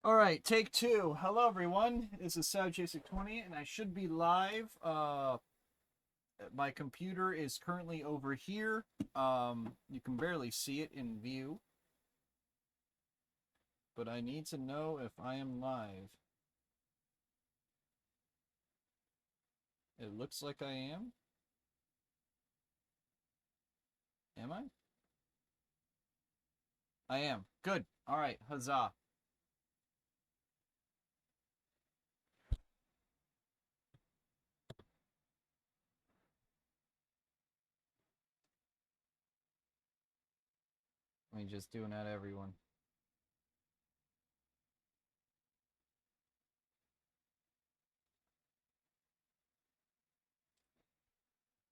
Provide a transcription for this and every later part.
All right, take two. Hello, everyone. This is SouthJasic20, and I should be live. My computer is currently over here. You can barely see it in view, but I need to know if I am live. It looks like I am. Am I? I am. Good. All right, huzzah. Let me just doing that, everyone.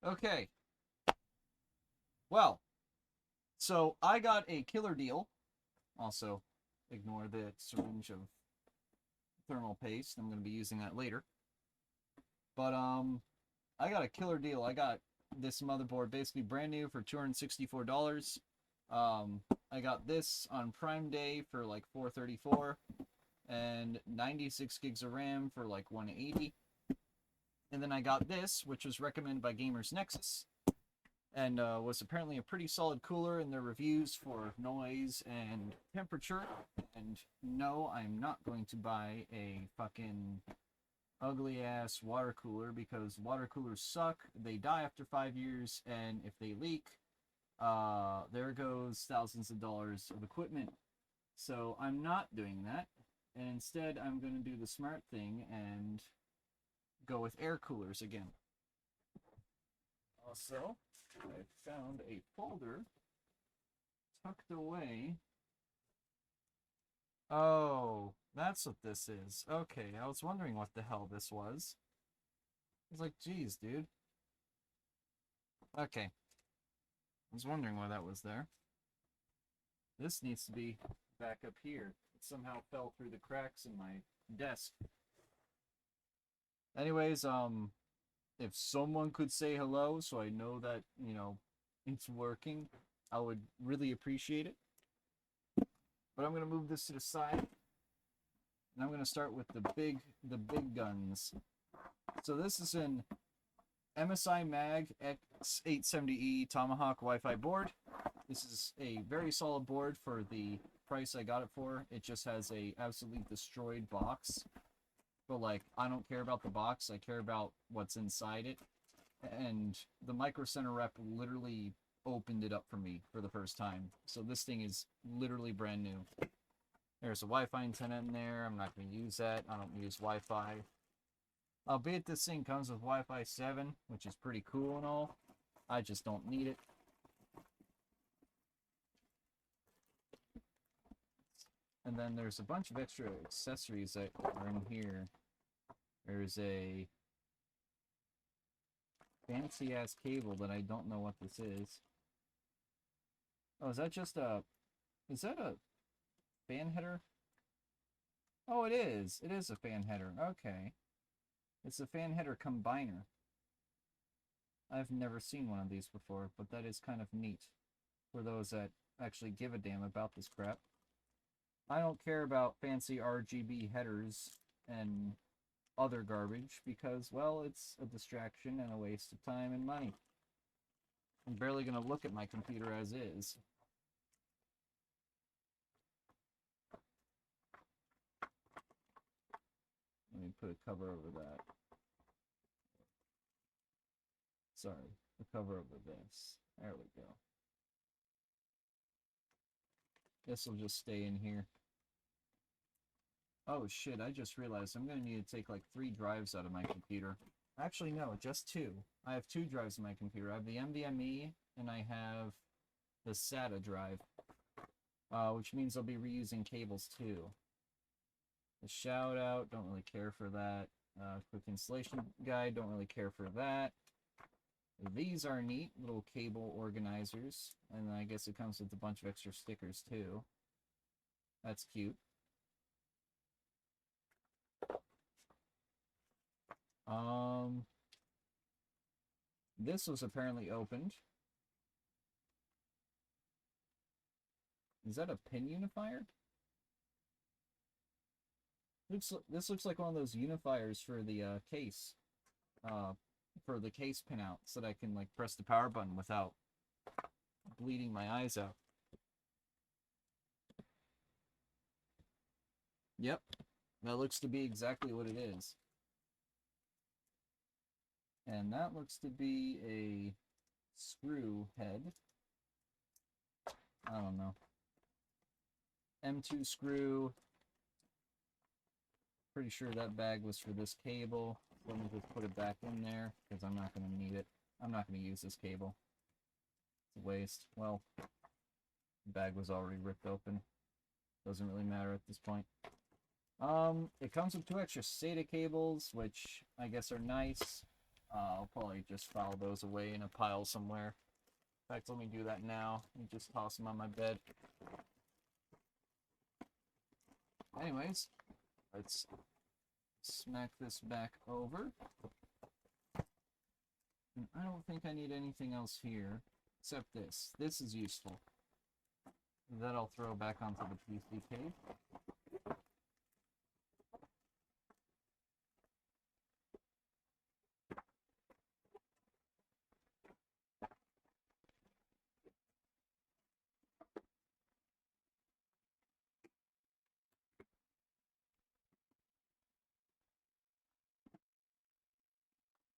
Okay. Well, so I got a killer deal. Also, ignore the syringe of thermal paste. I'm going to be using that later. But I got a killer deal. I got this motherboard basically brand new for $264. I got this on Prime Day for like $434 and 96 gigs of RAM for like 180. And then I got this, which was recommended by Gamers Nexus, and was apparently a pretty solid cooler in their reviews for noise and temperature. And no, I'm not going to buy a fucking ugly ass water cooler because water coolers suck. They die after 5 years, and if they leak, there goes thousands of dollars of equipment. So I'm not doing that. And instead, I'm going to do the smart thing and go with air coolers again. Also, I found a folder tucked away. Oh, that's what this is. Okay, I was wondering what the hell this was. I was like, geez, dude. Okay, I was wondering why that was there. This needs to be back up here. It somehow fell through the cracks in my desk. Anyways, if someone could say hello so I know that, it's working, I would really appreciate it. But I'm gonna move this to the side, and I'm gonna start with the big guns. So this is an MSI Mag X870E Tomahawk Wi-Fi board. This is a very solid board for the price I got it for. It just has a absolutely destroyed box. But like, I don't care about the box. I care about what's inside it. And the Micro Center rep literally opened it up for me for the first time. So this thing is literally brand new. There's a Wi-Fi antenna in there. I'm not going to use that. I don't use Wi-Fi. Albeit this thing comes with Wi-Fi 7, which is pretty cool and all. I just don't need it. And then there's a bunch of extra accessories that are in here. There's a fancy ass cable that I don't know what this is. Oh, is that just a... Is that a fan header? Oh, it is. It is a fan header. Okay. It's a fan header combiner. I've never seen one of these before, but that is kind of neat for those that actually give a damn about this crap. I don't care about fancy RGB headers and other garbage because, well, it's a distraction and a waste of time and money. I'm barely going to look at my computer as is. Let me put a cover over that. Sorry, the cover over this. There we go. This will just stay in here. Oh shit, I just realized I'm going to need to take like 3 drives out of my computer. Actually, no, just 2. I have 2 drives in my computer. I have the NVMe and I have the SATA drive, which means I'll be reusing cables too. The shout out, don't really care for that. Quick installation guide, don't really care for that. These are neat little cable organizers, and I guess it comes with a bunch of extra stickers too. That's cute. This was apparently opened. Is that a pin unifier? This looks like one of those unifiers for the case, for the case pinout, so that I can like press the power button without bleeding my eyes out. Yep, that looks to be exactly what it is. And that looks to be a screw head. I don't know. M2 screw. Pretty sure that bag was for this cable. Let me just put it back in there, because I'm not going to need it. I'm not going to use this cable. It's a waste. Well, the bag was already ripped open. Doesn't really matter at this point. It comes with 2 extra SATA cables, which I guess are nice. I'll probably just file those away in a pile somewhere. In fact, let me do that now. Let me just toss them on my bed. Anyways, let's smack this back over. And I don't think I need anything else here, except this. This is useful. That I'll throw back onto the PC case.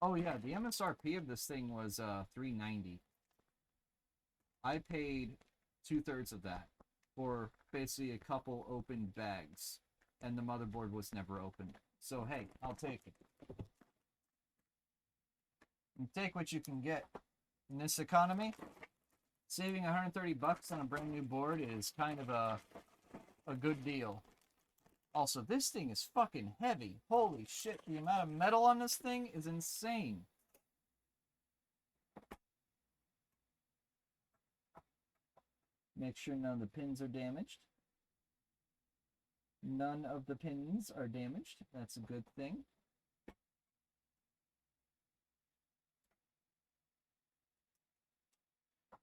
Oh yeah, the MSRP of this thing was $390. I paid 2/3 of that for basically a couple open bags, and the motherboard was never opened. So hey, I'll take it. You take what you can get. In this economy, saving 130 bucks on a brand new board is kind of a good deal. Also, this thing is fucking heavy. Holy shit, the amount of metal on this thing is insane. Make sure none of the pins are damaged. None of the pins are damaged. That's a good thing.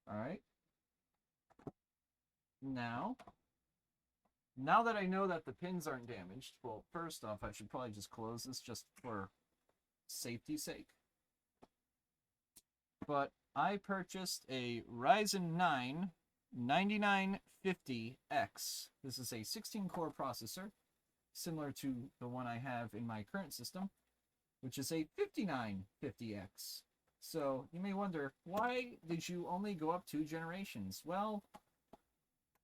Alright. Now that I know that the pins aren't damaged, well, first off, I should probably just close this just for safety's sake. But I purchased a Ryzen 9 9950X. This is a 16-core processor, similar to the one I have in my current system, which is a 5950X. So you may wonder, why did you only go up 2 generations? Well,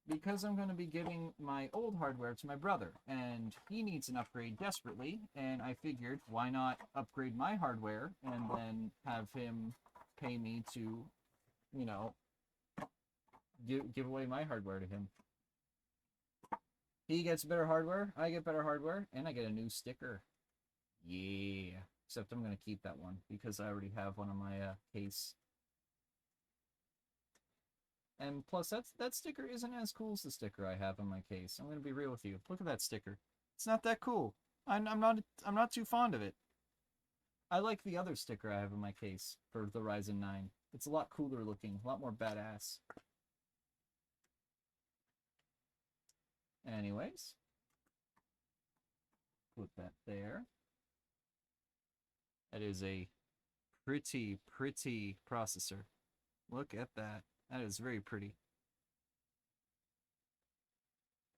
because I'm going to be giving my old hardware to my brother, and he needs an upgrade desperately, and I figured, why not upgrade my hardware and then have him pay me to, you know, give away my hardware to him. He gets better hardware, I get better hardware, and I get a new sticker. Yeah. Except I'm going to keep that one, because I already have one on my case. And plus, that sticker isn't as cool as the sticker I have on my case. I'm going to be real with you. Look at that sticker. It's not that cool. I'm not too fond of it. I like the other sticker I have in my case for the Ryzen 9. It's a lot cooler looking, a lot more badass. Anyways, put that there. That is a pretty processor. Look at that. That is very pretty.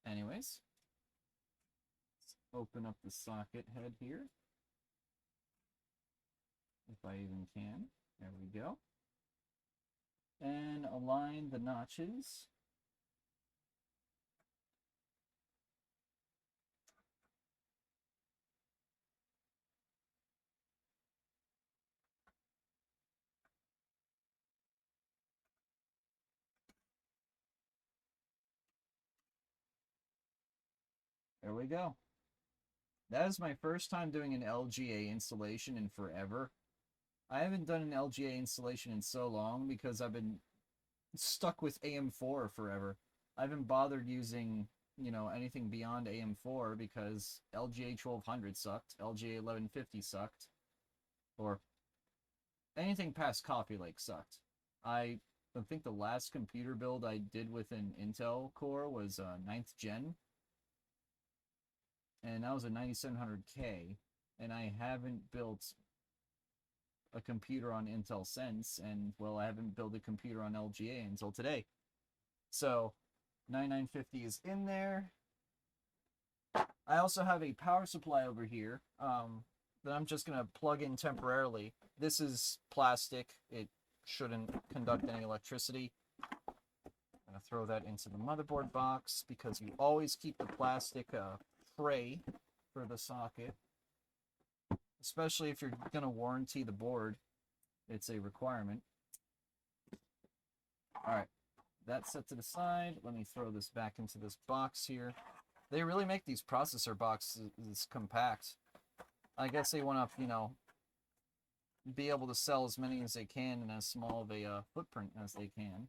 Anyways, let's open up the socket head here. If I even can. There we go. And align the notches. There we go. That is my first time doing an LGA installation in forever. I haven't done an LGA installation in so long because I've been stuck with AM4 forever. I haven't bothered using, you know, anything beyond AM4 because LGA 1200 sucked, LGA 1150 sucked, or anything past Coffee Lake sucked. I think the last computer build I did with an Intel core was 9th gen. and that was a 9700K, and I haven't built a computer on Intel since, and well, I haven't built a computer on LGA until today. So 9950 is in there. I also have a power supply over here that I'm just going to plug in temporarily. This is plastic. It shouldn't conduct any electricity. I'm going to throw that into the motherboard box because you always keep the plastic tray for the socket. Especially if you're going to warranty the board. It's a requirement. Alright, that's set to the side. Let me throw this back into this box here. They really make these processor boxes compact. I guess they want to, you know, be able to sell as many as they can in as small of a footprint as they can.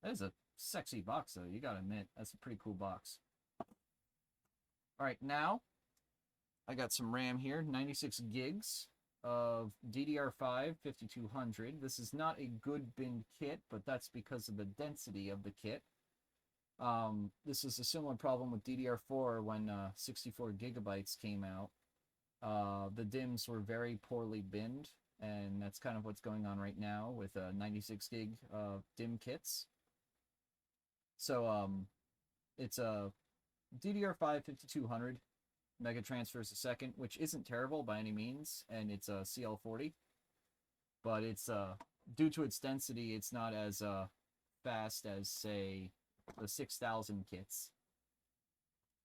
That is a sexy box, though. You gotta admit, that's a pretty cool box. Alright, now, I got some RAM here, 96 gigs of DDR5 5200. This is not a good bin kit, but that's because of the density of the kit. This is a similar problem with DDR4 when 64 gigabytes came out. The DIMMs were very poorly binned, and that's kind of what's going on right now with 96 gig DIMM kits. So it's a DDR5 5200 mega transfers a second, which isn't terrible by any means, and it's a CL40, but it's due to its density, it's not as fast as, say, the 6000 kits,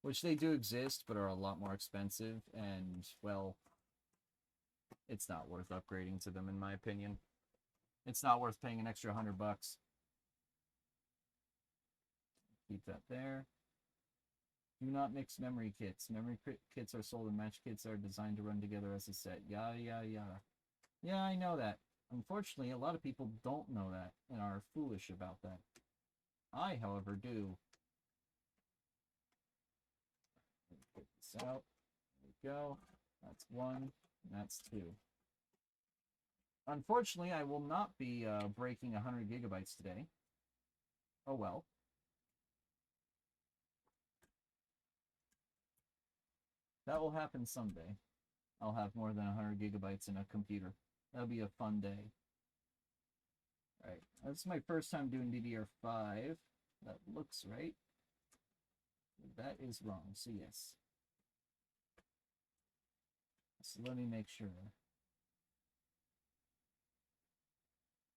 which they do exist but are a lot more expensive, and well, it's not worth upgrading to them in my opinion. It's not worth paying an extra $100. Keep that there. Do not mix memory kits. Memory kits are sold and match kits are designed to run together as a set. Yada, yada, yada. Yeah, I know that. Unfortunately, a lot of people don't know that and are foolish about that. I, however, do. Get this out. There we go. That's one. That's two. Unfortunately, I will not be breaking 100 gigabytes today. Oh well. That will happen someday. I'll have more than 100 gigabytes in a computer. That'll be a fun day. Alright, that's my first time doing DDR5. That looks right. That is wrong, so yes. So let me make sure.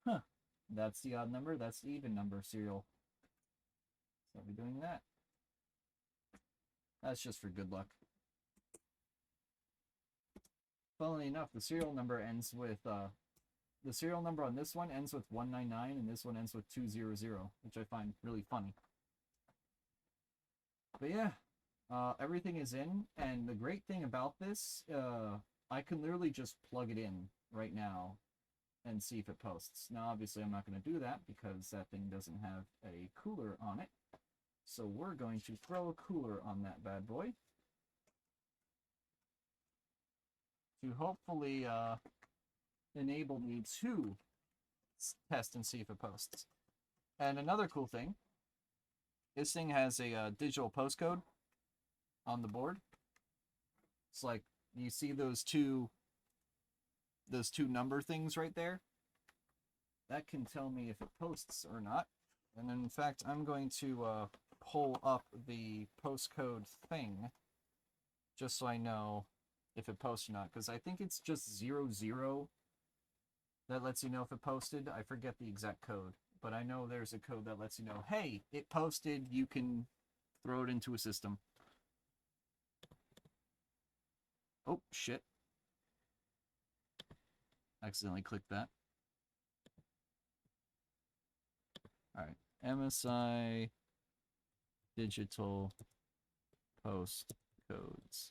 Huh. That's the odd number, that's the even number serial. So I'll be doing that. That's just for good luck. Funnily enough, the serial number ends with, the serial number on this one ends with 199, and this one ends with 200, which I find really funny. But yeah, everything is in, and the great thing about this, I can literally just plug it in right now and see if it posts. Now, obviously, I'm not going to do that because that thing doesn't have a cooler on it. So we're going to throw a cooler on that bad boy to hopefully enable me to test and see if it posts. And another cool thing, this thing has a digital postcode on the board. It's like, you see those two number things right there? That can tell me if it posts or not. And in fact, I'm going to pull up the postcode thing just so I know if it posts or not, because I think it's just 00 that lets you know if it posted. I forget the exact code, but I know there's a code that lets you know, hey, it posted, you can throw it into a system. Oh, shit. Accidentally clicked that. Alright, MSI digital post codes.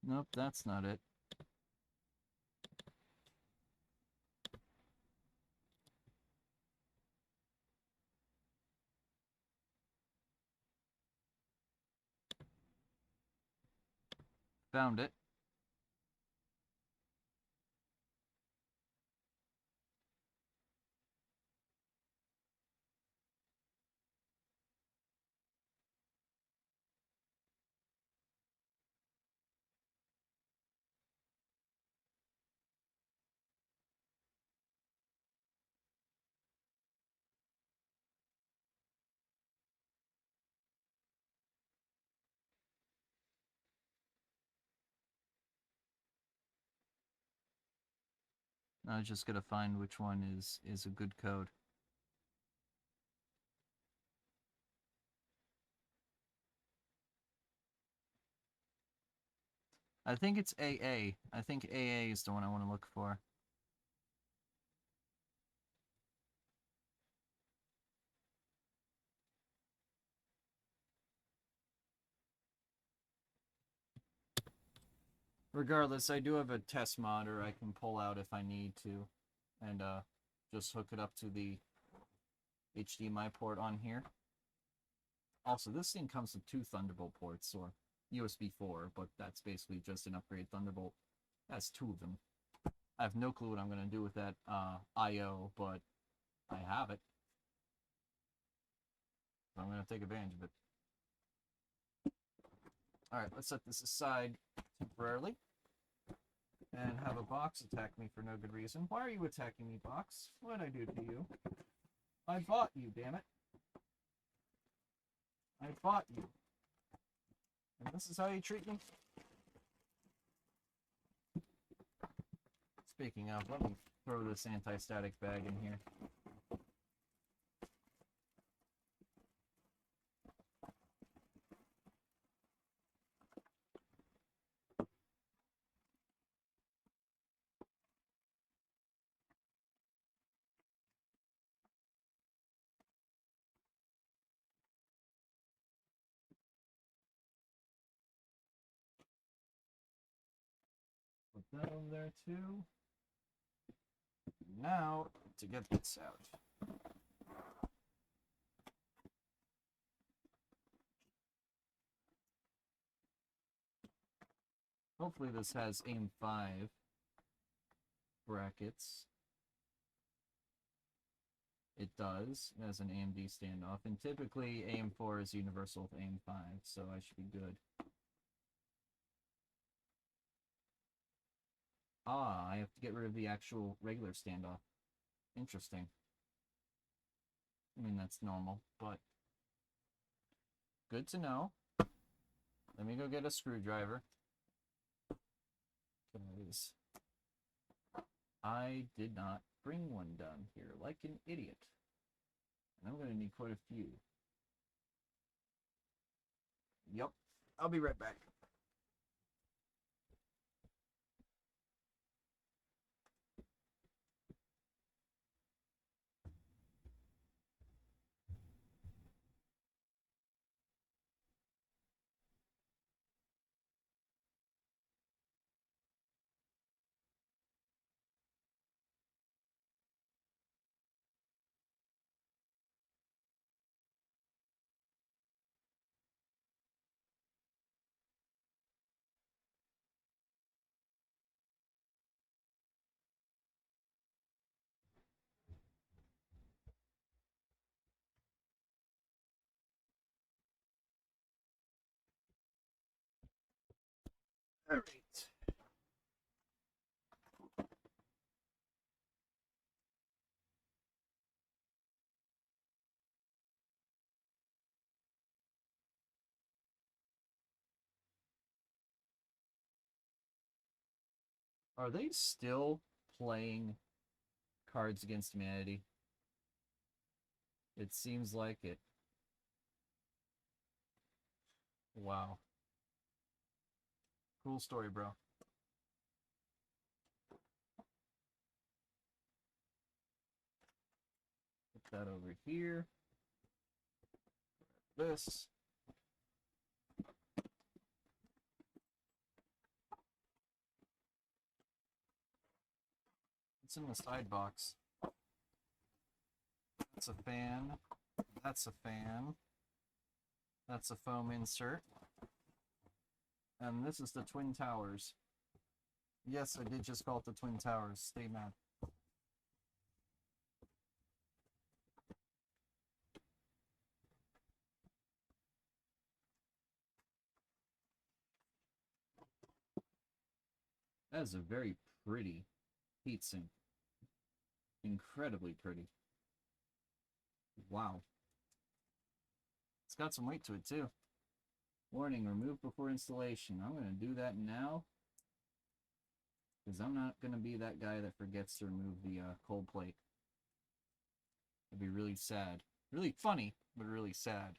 Nope, that's not it. Found it. I was just gotta find which one is a good code. I think it's AA. I think AA is the one I want to look for. Regardless, I do have a test modder I can pull out if I need to, and just hook it up to the HDMI port on here. Also, this thing comes with 2 Thunderbolt ports, or USB 4, but that's basically just an upgrade Thunderbolt. That's 2 of them. I have no clue what I'm going to do with that I.O., but I have it. So I'm going to take advantage of it. Alright, let's set this aside temporarily. And have a box attack me for no good reason. Why are you attacking me, box? What did I do to you? I bought you, damn it. I bought you. And this is how you treat me? Speaking of, let me throw this anti-static bag in here. Put that over there too. Now, to get this out. Hopefully this has AIM-5 brackets. It does. It has an AMD standoff. And typically AIM-4 is universal with AIM-5, so I should be good. Ah, I have to get rid of the actual regular standoff. Interesting. I mean, that's normal, but good to know. Let me go get a screwdriver. Because I did not bring one down here like an idiot. And I'm going to need quite a few. Yep. I'll be right back. All right. Are they still playing Cards Against Humanity? It seems like it. Wow. Cool story, bro. Put that over here. This. What's in the side box? That's a fan. That's a fan. That's a foam insert. And this is the Twin Towers. Yes, I did just call it the Twin Towers. Stay mad. That is a very pretty heatsink. Incredibly pretty. Wow. It's got some weight to it too. Warning, remove before installation. I'm going to do that now. Because I'm not going to be that guy that forgets to remove the cold plate. It'd be really sad. Really funny, but really sad.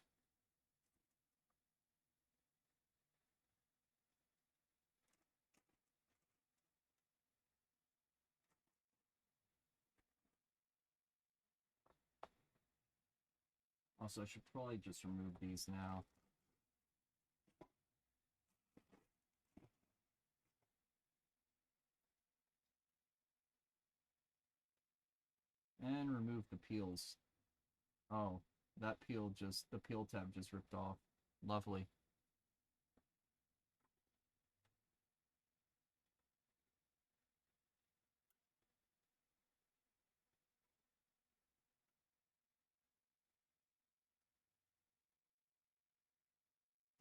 Also, I should probably just remove these now. And remove the peels. Oh, that peel just, the peel tab just ripped off. Lovely.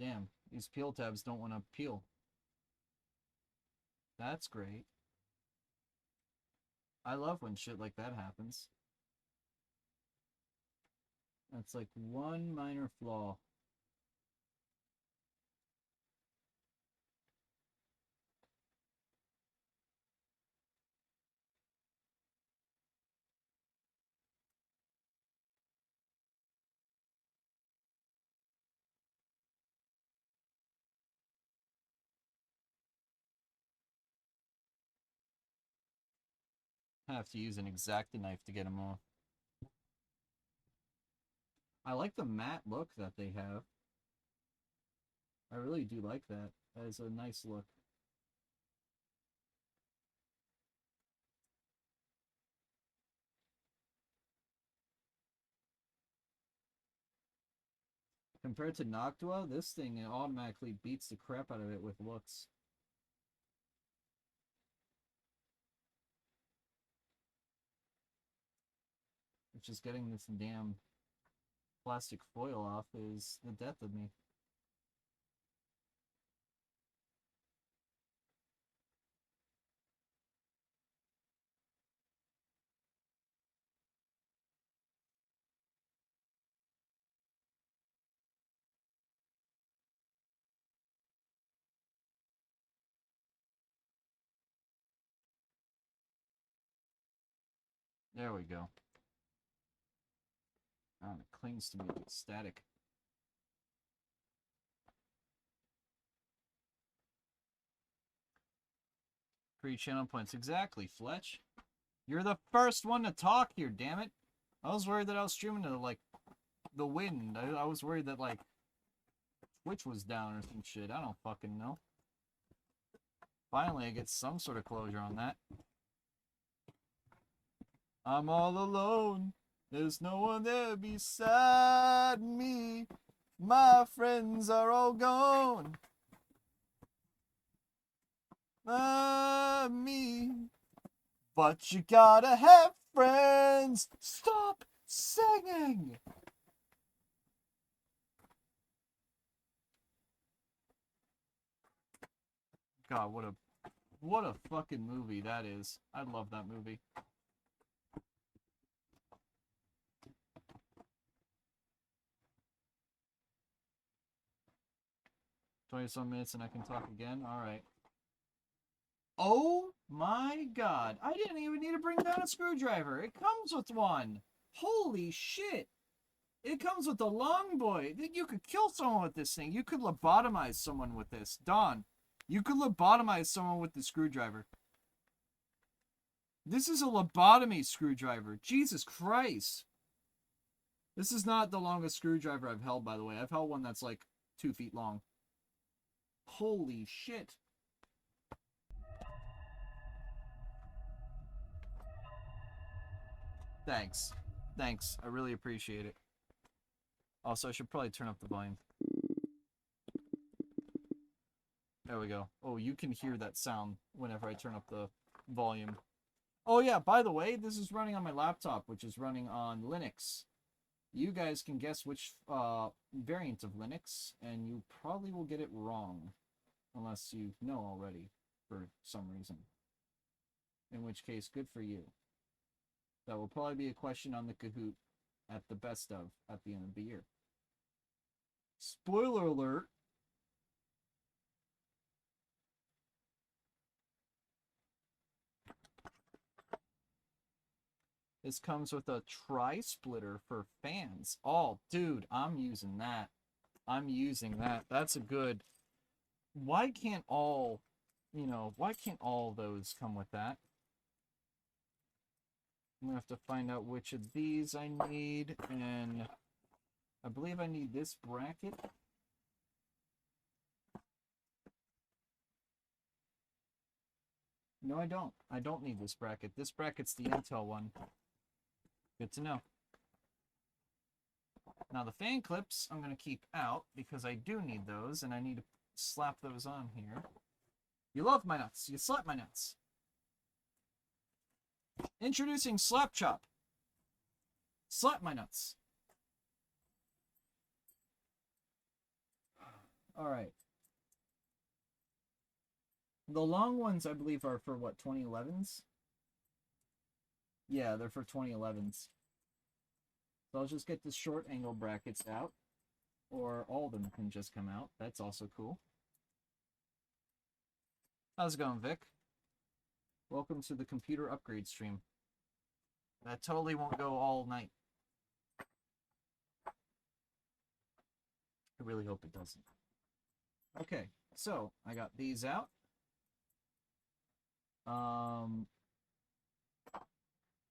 Damn, these peel tabs don't want to peel. That's great. I love when shit like that happens. That's like one minor flaw. I have to use an X-Acto knife to get them off. I like the matte look that they have. I really do like that. That is a nice look. Compared to Noctua, this thing automatically beats the crap out of it with looks. It's just getting this damn plastic foil off is the death of me. There we go. Oh, it clings to me like static. 3 channel points. Exactly, Fletch. You're the first one to talk here, damn it. I was worried that I was streaming to, like, the wind. I was worried that, like, Twitch was down or some shit. I don't fucking know. Finally, I get some sort of closure on that. I'm all alone. There's no one there beside me. My friends are all gone. Me. But you gotta have friends. Stop singing. God, what a fucking movie that is. I love that movie. "20-some minutes and I can talk again? Alright. Oh my god. I didn't even need to bring down a screwdriver. It comes with one. Holy shit. It comes with a long boy. You could kill someone with this thing. You could lobotomize someone with this. Don, you could lobotomize someone with the screwdriver. This is a lobotomy screwdriver. Jesus Christ. This is not the longest screwdriver I've held, by the way. I've held one that's like 2 feet long. Holy shit. Thanks. Thanks. I really appreciate it. Also, I should probably turn up the volume. There we go. Oh, you can hear that sound whenever I turn up the volume. Oh yeah, by the way, this is running on my laptop, which is running on Linux. You guys can guess which variant of Linux, and you probably will get it wrong. Unless you know already, for some reason. In which case, good for you. That will probably be a question on the Kahoot at the best of at the end of the year. Spoiler alert! This comes with a tri-splitter for fans. Oh, dude, I'm using that. I'm using that. That's a good... Why can't all, why can't all those come with that? I'm going to have to find out which of these I need, and I believe I need this bracket. No, I don't. I don't need this bracket. This bracket's the Intel one. Good to know. Now the fan clips I'm going to keep out because I do need those, and I need to slap those on here. You love my nuts. You slap my nuts. Introducing Slap Chop. Slap my nuts. Alright. The long ones, I believe, are for what, 2011s? Yeah, they're for 2011s. So I'll just get the short angle brackets out. Or all of them can just come out. That's also cool. How's it going, Vic? Welcome to the computer upgrade stream. That totally won't go all night. I really hope it doesn't. Okay, so I got these out.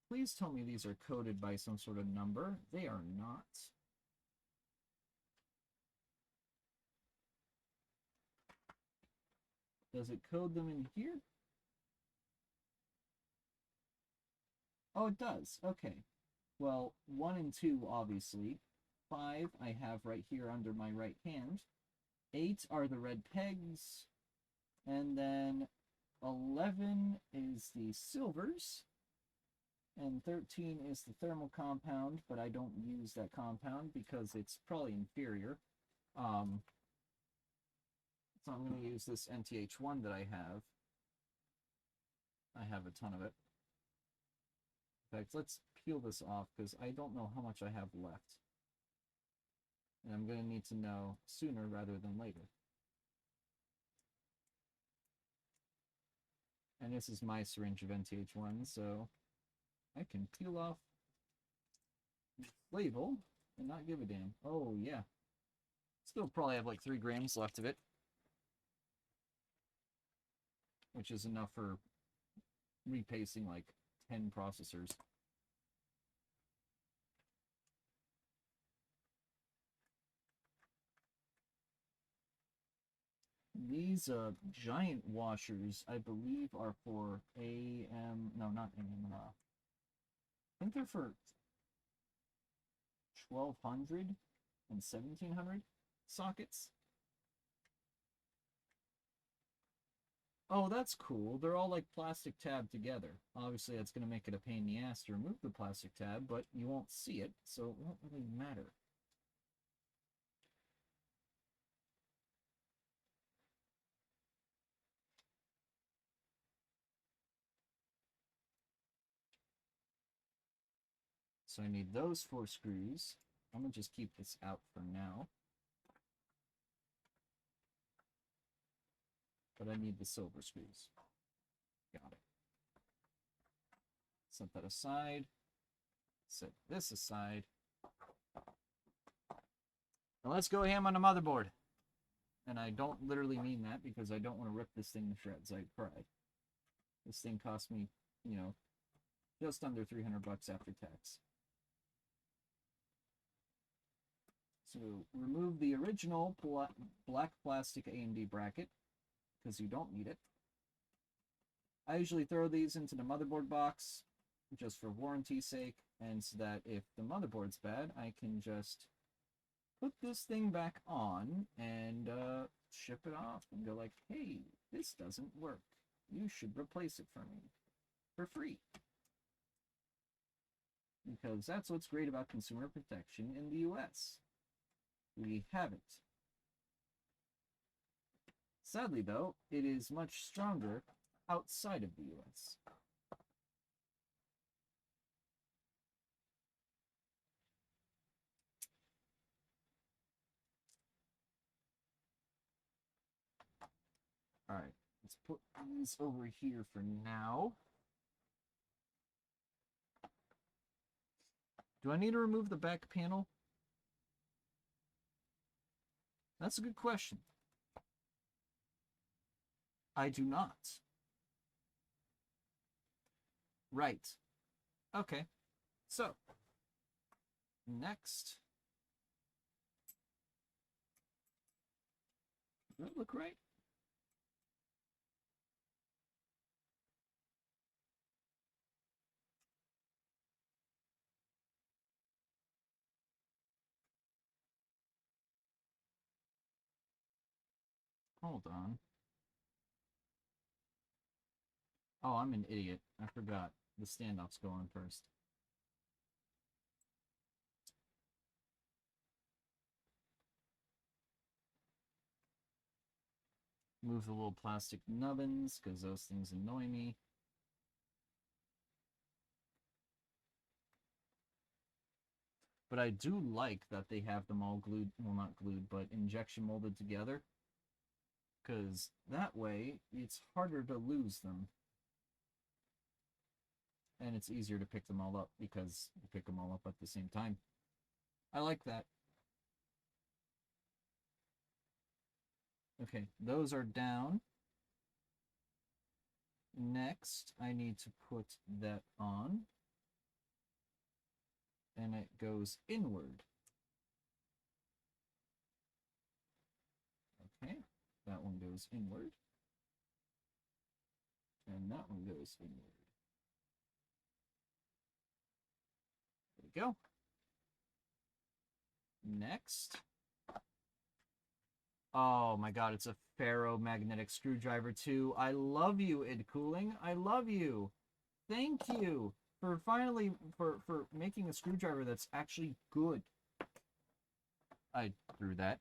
Please tell me these are coded by some sort of number. They are not. Does it code them in here? Oh, it does. Okay. Well, 1 and 2, obviously. 5 I have right here under my right hand. 8 are the red pegs. And then 11 is the silvers. And 13 is the thermal compound, but I don't use that compound because it's probably inferior. So I'm going to use this NTH1 that I have. I have a ton of it. In fact, let's peel this off because I don't know how much I have left. And I'm going to need to know sooner rather than later. And this is my syringe of NTH1, so I can peel off the label and not give a damn. Oh, yeah. Still probably have like 3 grams left of it. Which is enough for repasting like 10 processors. These giant washers, I believe, are for AM... No, not AM. I think they're for 1200 and 1700 sockets. Oh, that's cool. They're all like plastic tabbed together. Obviously, that's going to make it a pain in the ass to remove the plastic tab, but you won't see it, so it won't really matter. So I need those 4 screws. I'm going to just keep this out for now. But I need the silver screws. Got it. Set that aside. Set this aside. Now let's go ham on a motherboard. And I don't literally mean that because I don't want to rip this thing to shreds. I cried. This thing cost me, just under 300 bucks after tax. So remove the original black plastic AMD bracket because you don't need it. I usually throw these into the motherboard box just for warranty's sake, and so that if the motherboard's bad, I can just put this thing back on and ship it off and go like, hey, this doesn't work. You should replace it for me for free. Because that's what's great about consumer protection in the US. We have it. Sadly, though, it is much stronger outside of the US. Alright, let's put these over here for now. Do I need to remove the back panel? That's a good question. I do not. Right. Okay. So, next. Does that look right? Hold on. Oh, I'm an idiot. I forgot. The standoff's going first. Move the little plastic nubbins, because those things annoy me. But I do like that they have them all glued, well, not glued, but injection molded together. Because that way, it's harder to lose them. And it's easier to pick them all up, because you pick them all up at the same time. I like that. Okay, those are down. Next, I need to put that on. And it goes inward. Okay, that one goes inward. And that one goes inward. There we go. Next. Oh my god, it's a ferromagnetic screwdriver too. I love you, id Cooling. I love you. Thank you for finally for making a screwdriver that's actually good. I threw that.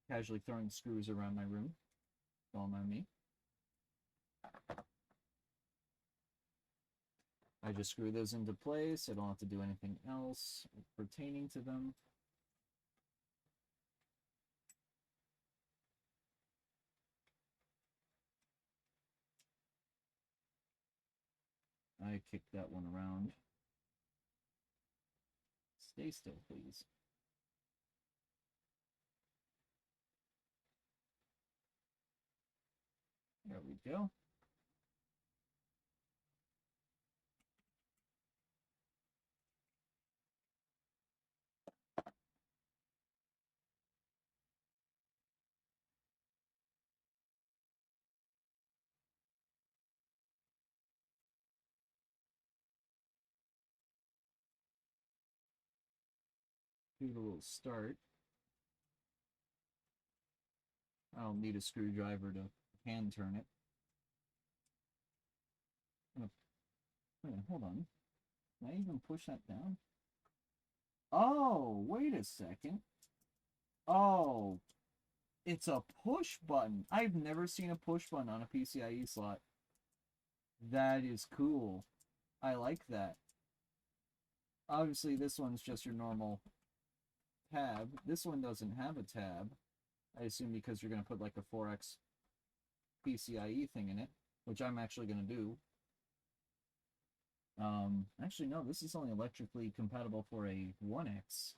Casually throwing screws around my room. Don't mind me. I just screw those into place. I don't have to do anything else pertaining to them. I kicked that one around. Stay still, please. There we go. Give it a little start. I don't need a screwdriver to hand turn it. Wait, hold on. Can I even push that down? Oh, wait a second. Oh, it's a push button. I've never seen a push button on a PCIe slot. That is cool. I like that. Obviously, this one's just your normal tab. This one doesn't have a tab. I assume because you're going to put like a 4X PCIe thing in it, which I'm actually going to do. Actually, no, this is only electrically compatible for a 1X.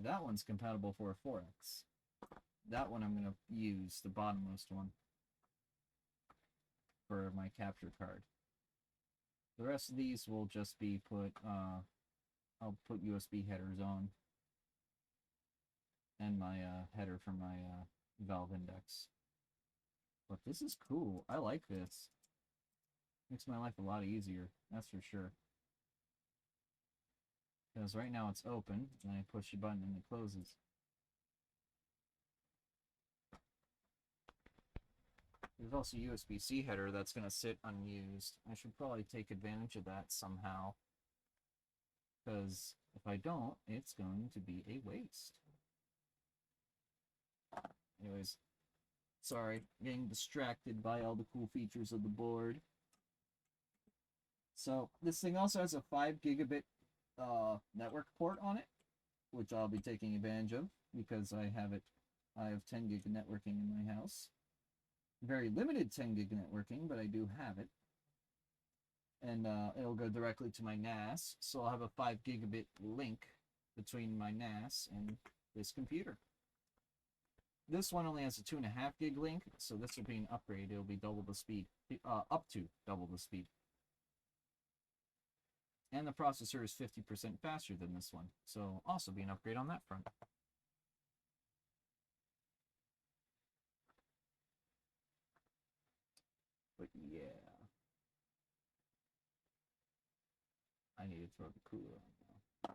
That one's compatible for a 4X. That one I'm going to use, the bottommost one, for my capture card. The rest of these will just be put, I'll put USB headers on. And my header for my valve index. But this is cool. I like this. Makes my life a lot easier, that's for sure. Because right now it's open, and I push a button and it closes. There's also a USB-C header that's going to sit unused. I should probably take advantage of that somehow. Because if I don't, it's going to be a waste. Anyways, sorry, getting distracted by all the cool features of the board. So this thing also has a 5 gigabit network port on it, which I'll be taking advantage of because I have 10 gig of networking in my house. Very limited 10 gig networking, but I do have it. And it'll go directly to my NAS, so I'll have a 5 gigabit link between my NAS and this computer. This one only has a 2.5 gig link, so this will be an upgrade. It'll be double the speed, up to double the speed. And the processor is 50% faster than this one, so also be an upgrade on that front. But yeah, I need to throw the cooler on now.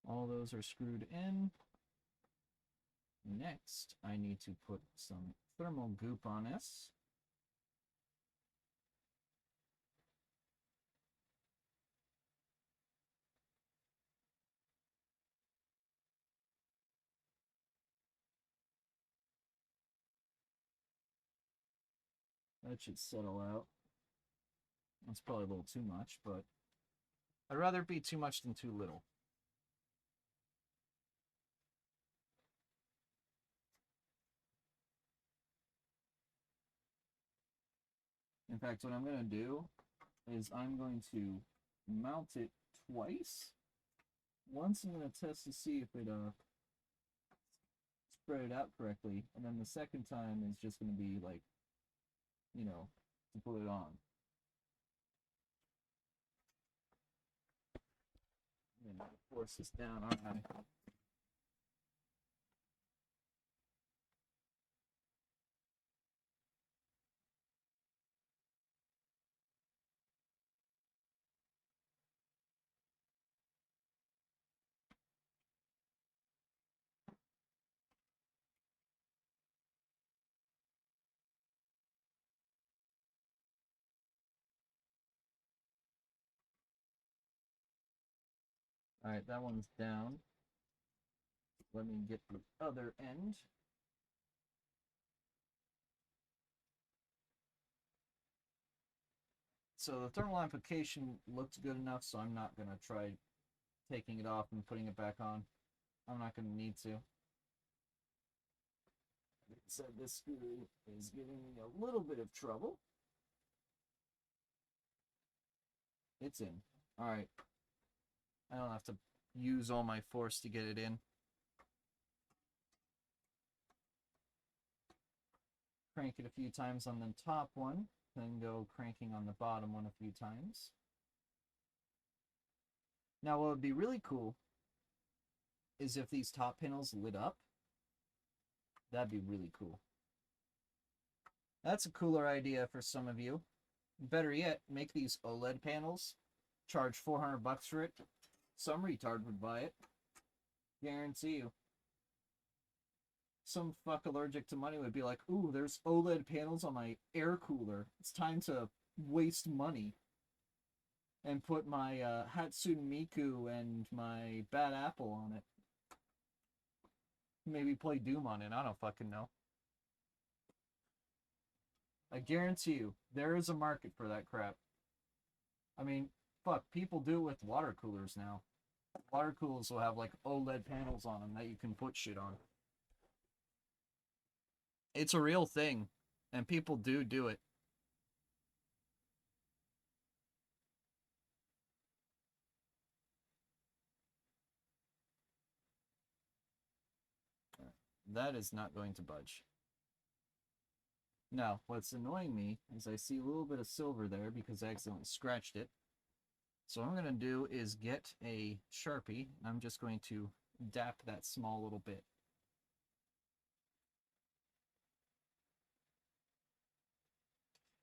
All those are screwed in. Next, I need to put some thermal goop on this. That should settle out. That's probably a little too much, but I'd rather it be too much than too little. In fact, what I'm going to do is I'm going to mount it twice. Once I'm going to test to see if it spread it out correctly, and then the second time is just going to be like, you know, to put it on. I'm going to force this down, aren't I? Alright, that one's down. Let me get the other end. So the thermal application looked good enough, so I'm not going to try taking it off and putting it back on. I'm not going to need to. Like I said, this screw is giving me a little bit of trouble. It's in. Alright. I don't have to use all my force to get it in. Crank it a few times on the top one, then go cranking on the bottom one a few times. Now what would be really cool is if these top panels lit up. That'd be really cool. That's a cooler idea for some of you. Better yet, make these OLED panels. Charge $400 for it. Some retard would buy it. Guarantee you. Some fuck allergic to money would be like, ooh, there's OLED panels on my air cooler. It's time to waste money. And put my Hatsune Miku and my Bad Apple on it. Maybe play Doom on it. I don't fucking know. I guarantee you, there is a market for that crap. I mean, fuck, people do it with water coolers now. Water coolers will have like OLED panels on them that you can put shit on. It's a real thing, and people do it. That is not going to budge. Now, what's annoying me is I see a little bit of silver there because I accidentally scratched it. So what I'm going to do is get a Sharpie, and I'm just going to dap that small little bit.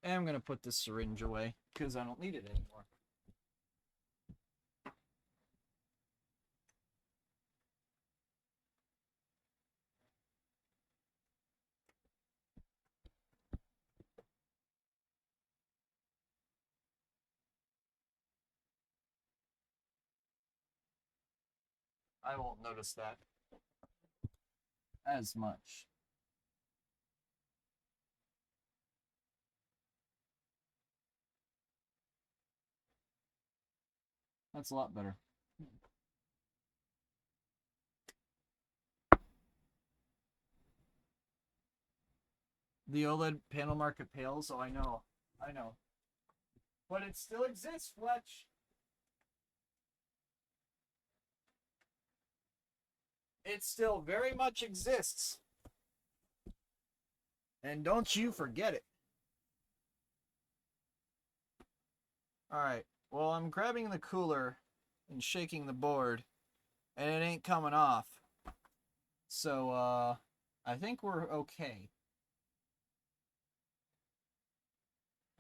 And I'm going to put this syringe away because I don't need it anymore. I won't notice that as much. That's a lot better. The OLED panel market pales, oh I know. But it still exists, Fletch. It still very much exists. And don't you forget it. Alright, well I'm grabbing the cooler and shaking the board, and it ain't coming off. So, I think we're okay.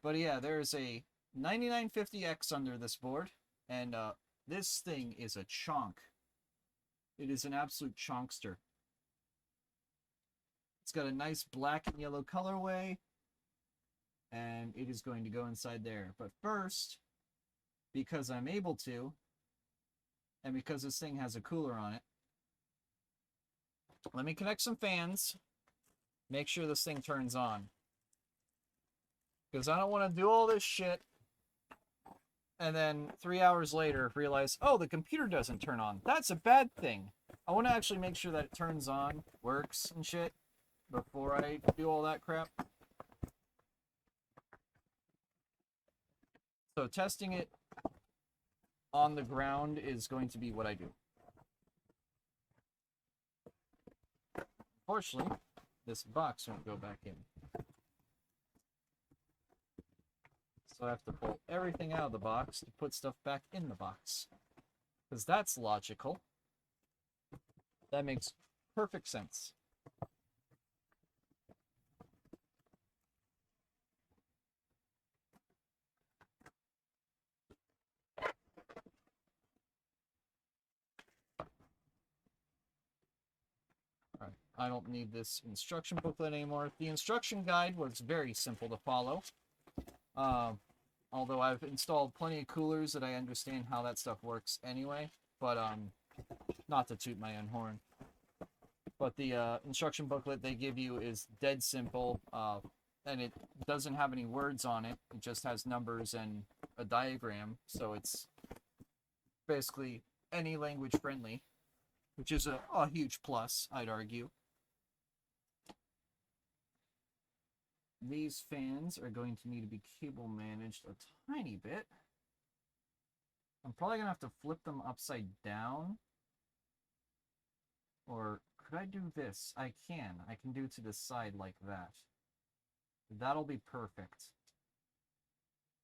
But yeah, there's a 9950X under this board, and this thing is a chonk. It is an absolute chonkster. It's got a nice black and yellow colorway, and it is going to go inside there. But first, because I'm able to, and because this thing has a cooler on it, let me connect some fans, make sure this thing turns on. Because I don't want to do all this shit, and then 3 hours later realize, oh, the computer doesn't turn on. That's a bad thing. I want to actually make sure that it turns on, works, and shit before I do all that crap. So testing it on the ground is going to be what I do. Unfortunately, this box won't go back in. So I have to pull everything out of the box to put stuff back in the box. Because that's logical. That makes perfect sense. Alright, I don't need this instruction booklet anymore. The instruction guide was very simple to follow. Although I've installed plenty of coolers that I understand how that stuff works anyway. But, not to toot my own horn. But the instruction booklet they give you is dead simple, and it doesn't have any words on it. It just has numbers and a diagram, so it's basically any language friendly, which is a huge plus, I'd argue. These fans are going to need to be cable managed a tiny bit. I'm probably going to have to flip them upside down. Or could I do this? I can. I can do to the side like that. That'll be perfect.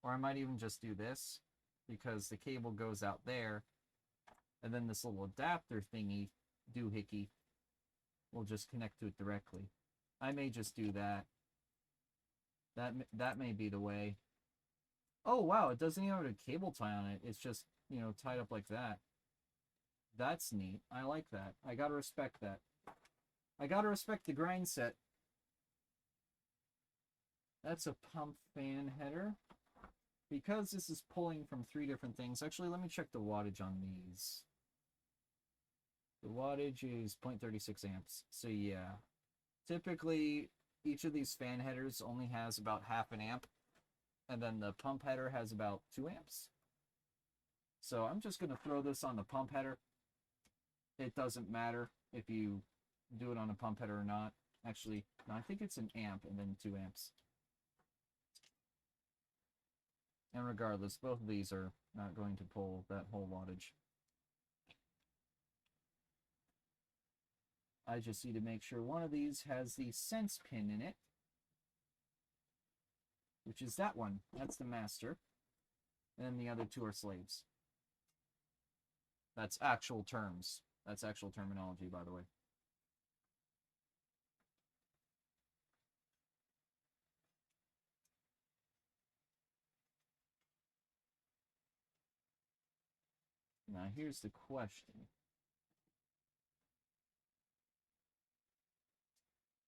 Or I might even just do this, because the cable goes out there, and then this little adapter thingy, doohickey, will just connect to it directly. I may just do that. That may be the way. Oh wow, it doesn't even have a cable tie on it. It's just, you know, tied up like that. That's neat. I like that. I gotta respect that. I gotta respect the grind set. That's a pump fan header. Because this is pulling from 3 different things. Actually, let me check the wattage on these. The wattage is 0.36 amps. So yeah. Typically, each of these fan headers only has about half an amp. And then the pump header has about 2 amps. So I'm just going to throw this on the pump header. It doesn't matter if you do it on a pump header or not. Actually, no, I think it's an amp and then 2 amps. And regardless, both of these are not going to pull that whole wattage. I just need to make sure one of these has the sense pin in it, which is that one. That's the master. And then the other 2 are slaves. That's actual terms. That's actual terminology, by the way. Now here's the question.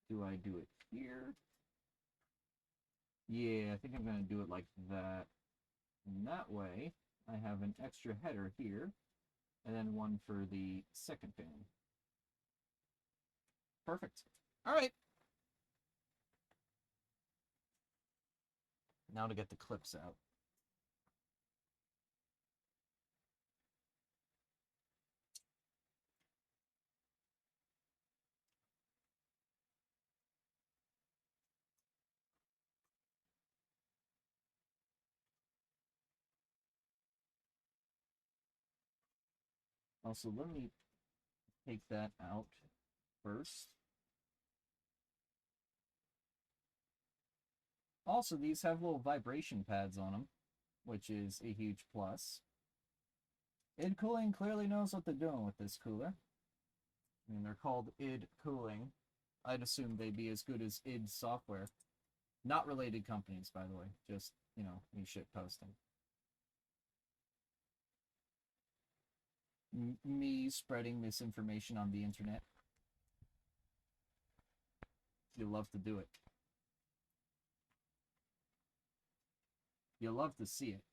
Do I do it here? Yeah, I think I'm going to do it like that. And that way, I have an extra header here, and then one for the second fan. Perfect. All right. Now to get the clips out. Also, let me take that out first. Also, these have little vibration pads on them, which is a huge plus. id Cooling clearly knows what they're doing with this cooler. I mean, they're called id Cooling. I'd assume they'd be as good as id Software. Not related companies, by the way. Just, you know, me shit posting. Me spreading misinformation on the internet. You love to do it. You love to see it.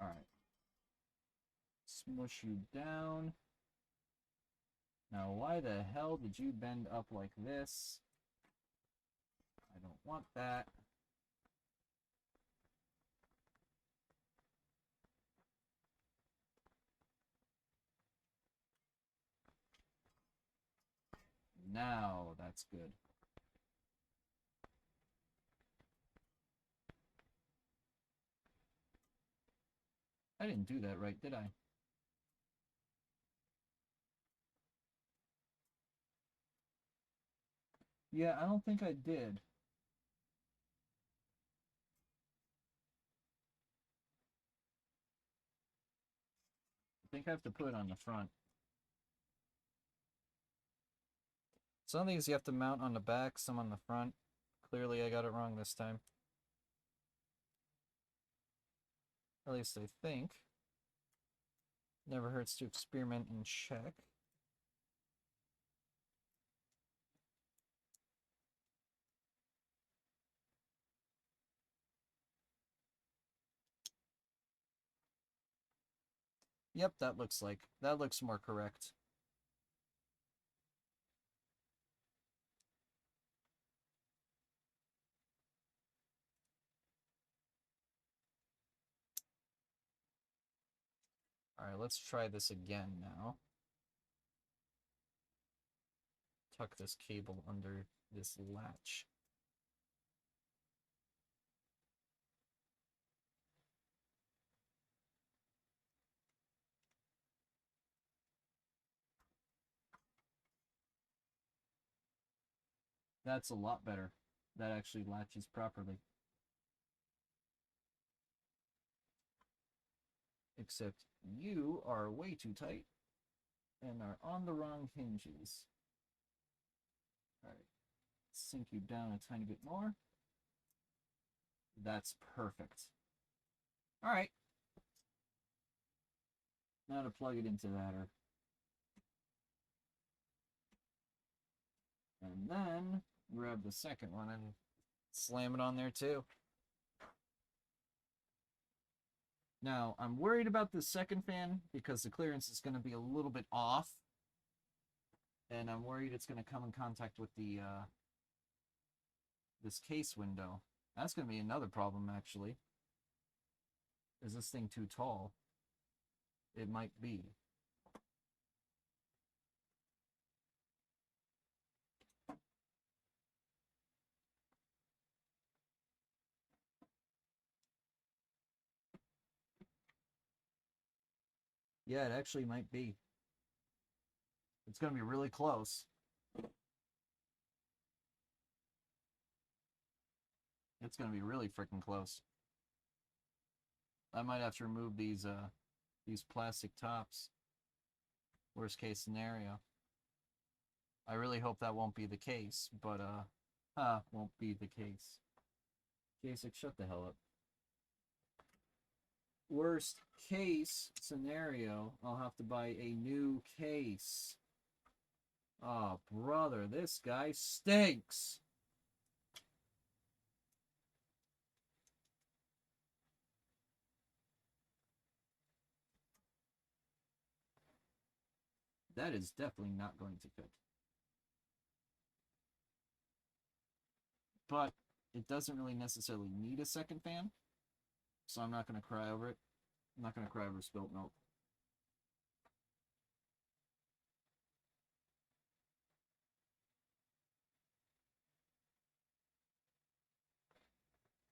Alright. Smush you down. Now, why the hell did you bend up like this? I don't want that. Now, that's good. I didn't do that right, did I? Yeah, I don't think I did. I think I have to put it on the front. Some of these you have to mount on the back, some on the front. Clearly I got it wrong this time. At least I think. Never hurts to experiment and check. Yep, that looks more correct. Alright, let's try this again now. Tuck this cable under this latch. That's a lot better. That actually latches properly. Except you are way too tight and are on the wrong hinges. Alright, sink you down a tiny bit more. That's perfect. Alright. Now to plug it into that. And then grab the second one and slam it on there too. Now, I'm worried about the second fan because the clearance is going to be a little bit off. And I'm worried it's going to come in contact with the this case window. That's going to be another problem, actually. Is this thing too tall? It might be. Yeah, it actually might be. It's going to be really close. It's going to be really freaking close. I might have to remove these plastic tops. Worst case scenario. I really hope that won't be the case, but Won't be the case. Kasich, shut the hell up. Worst case scenario, I'll have to buy a new case. Oh, brother, this guy stinks. That is definitely not going to fit. But it doesn't really necessarily need a second fan, so I'm not going to cry over it. I'm not going to cry over spilt milk.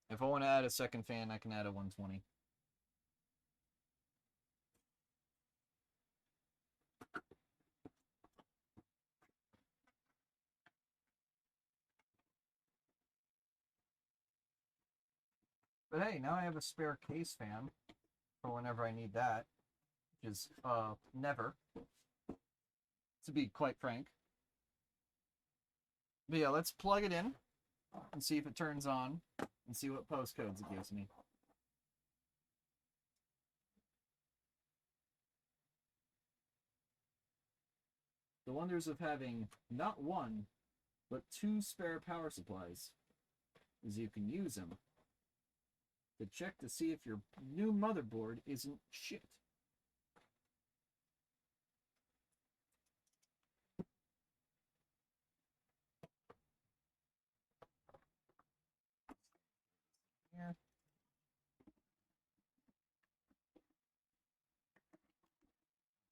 If I want to add a second fan, I can add a 120. But hey, now I have a spare case fan for whenever I need that, which is never, to be quite frank. But yeah, let's plug it in and see if it turns on and see what postcodes it gives me. The wonders of having not one, but two spare power supplies is you can use them to check to see if your new motherboard isn't shit. Yeah.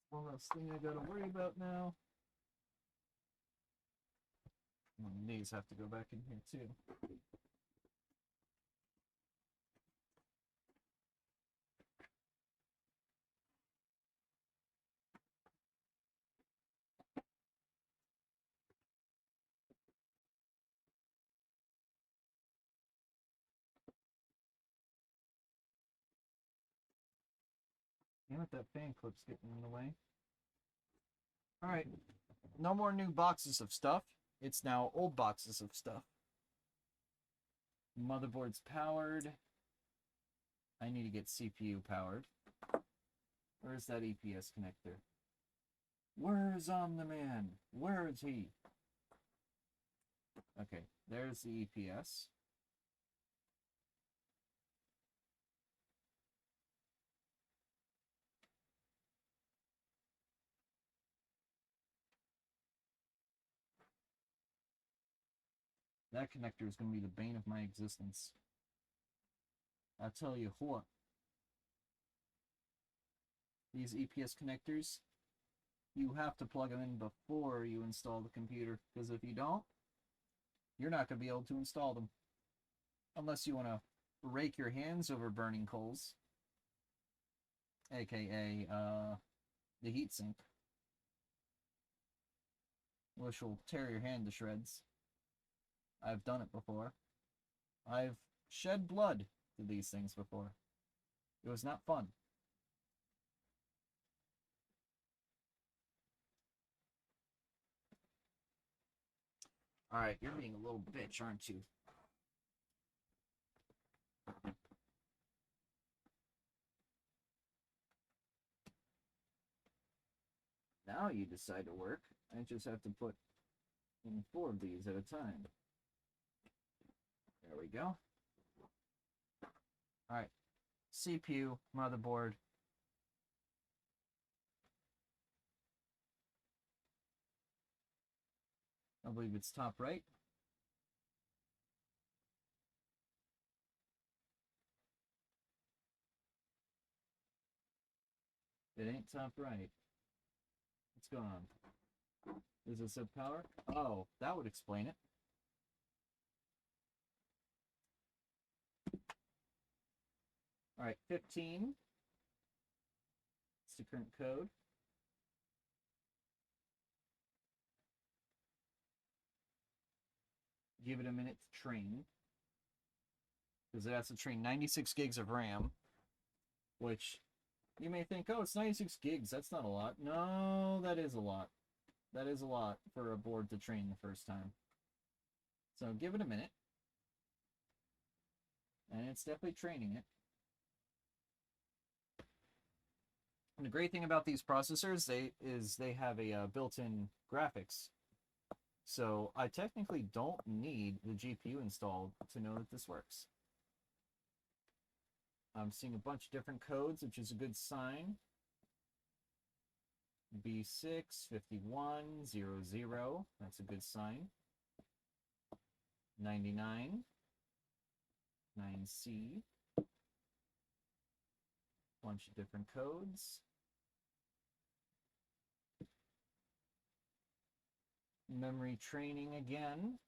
One less thing I gotta worry about now. These have to go back in here too. Damn it, that fan clip's getting in the way. Alright, no more new boxes of stuff. It's now old boxes of stuff. Motherboard's powered. I need to get CPU powered. Where's that EPS connector? Where's Omni-Man? Where is he? Okay, there's the EPS. That connector is going to be the bane of my existence. I'll tell you what. These EPS connectors, you have to plug them in before you install the computer, because if you don't, you're not going to be able to install them. Unless you want to rake your hands over burning coals, aka the heatsink, which will tear your hand to shreds. I've done it before. I've shed blood to these things before. It was not fun. Alright, you're being a little bitch, aren't you? Now you decide to work. I just have to put in 4 of these at a time. There we go. Alright. CPU, motherboard. I believe it's top right. It ain't top right. What's going on? Is this a power? Oh, that would explain it. Alright, 15. It's the current code. Give it a minute to train. Because it has to train 96 gigs of RAM. Which, you may think, oh, it's 96 gigs. That's not a lot. No, that is a lot. That is a lot for a board to train the first time. So give it a minute. And it's definitely training it. And the great thing about these processors they have a built-in graphics. So I technically don't need the GPU installed to know that this works. I'm seeing a bunch of different codes, which is a good sign. B65100, that's a good sign. 99, 9C, bunch of different codes. Memory training again.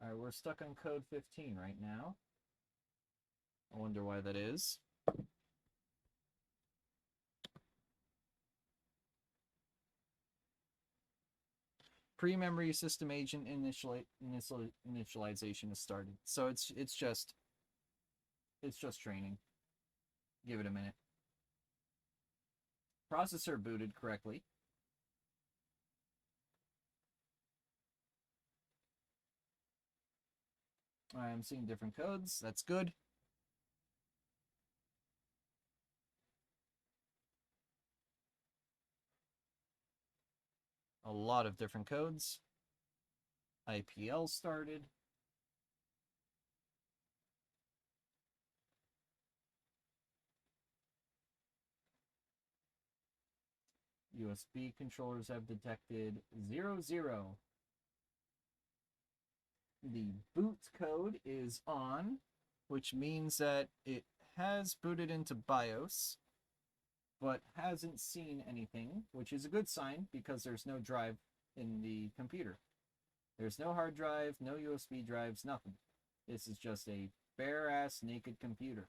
All right, we're stuck on code 15 right now. I wonder why that is. Pre-memory system agent initialization is started. So it's just training. Give it a minute. Processor booted correctly. I'm seeing different codes. That's good. A lot of different codes. IPL started. USB controllers have detected 00. The boot code is on, which means that it has booted into BIOS, but hasn't seen anything, which is a good sign because there's no drive in the computer. There's no hard drive, no USB drives, nothing. This is just a bare-ass naked computer.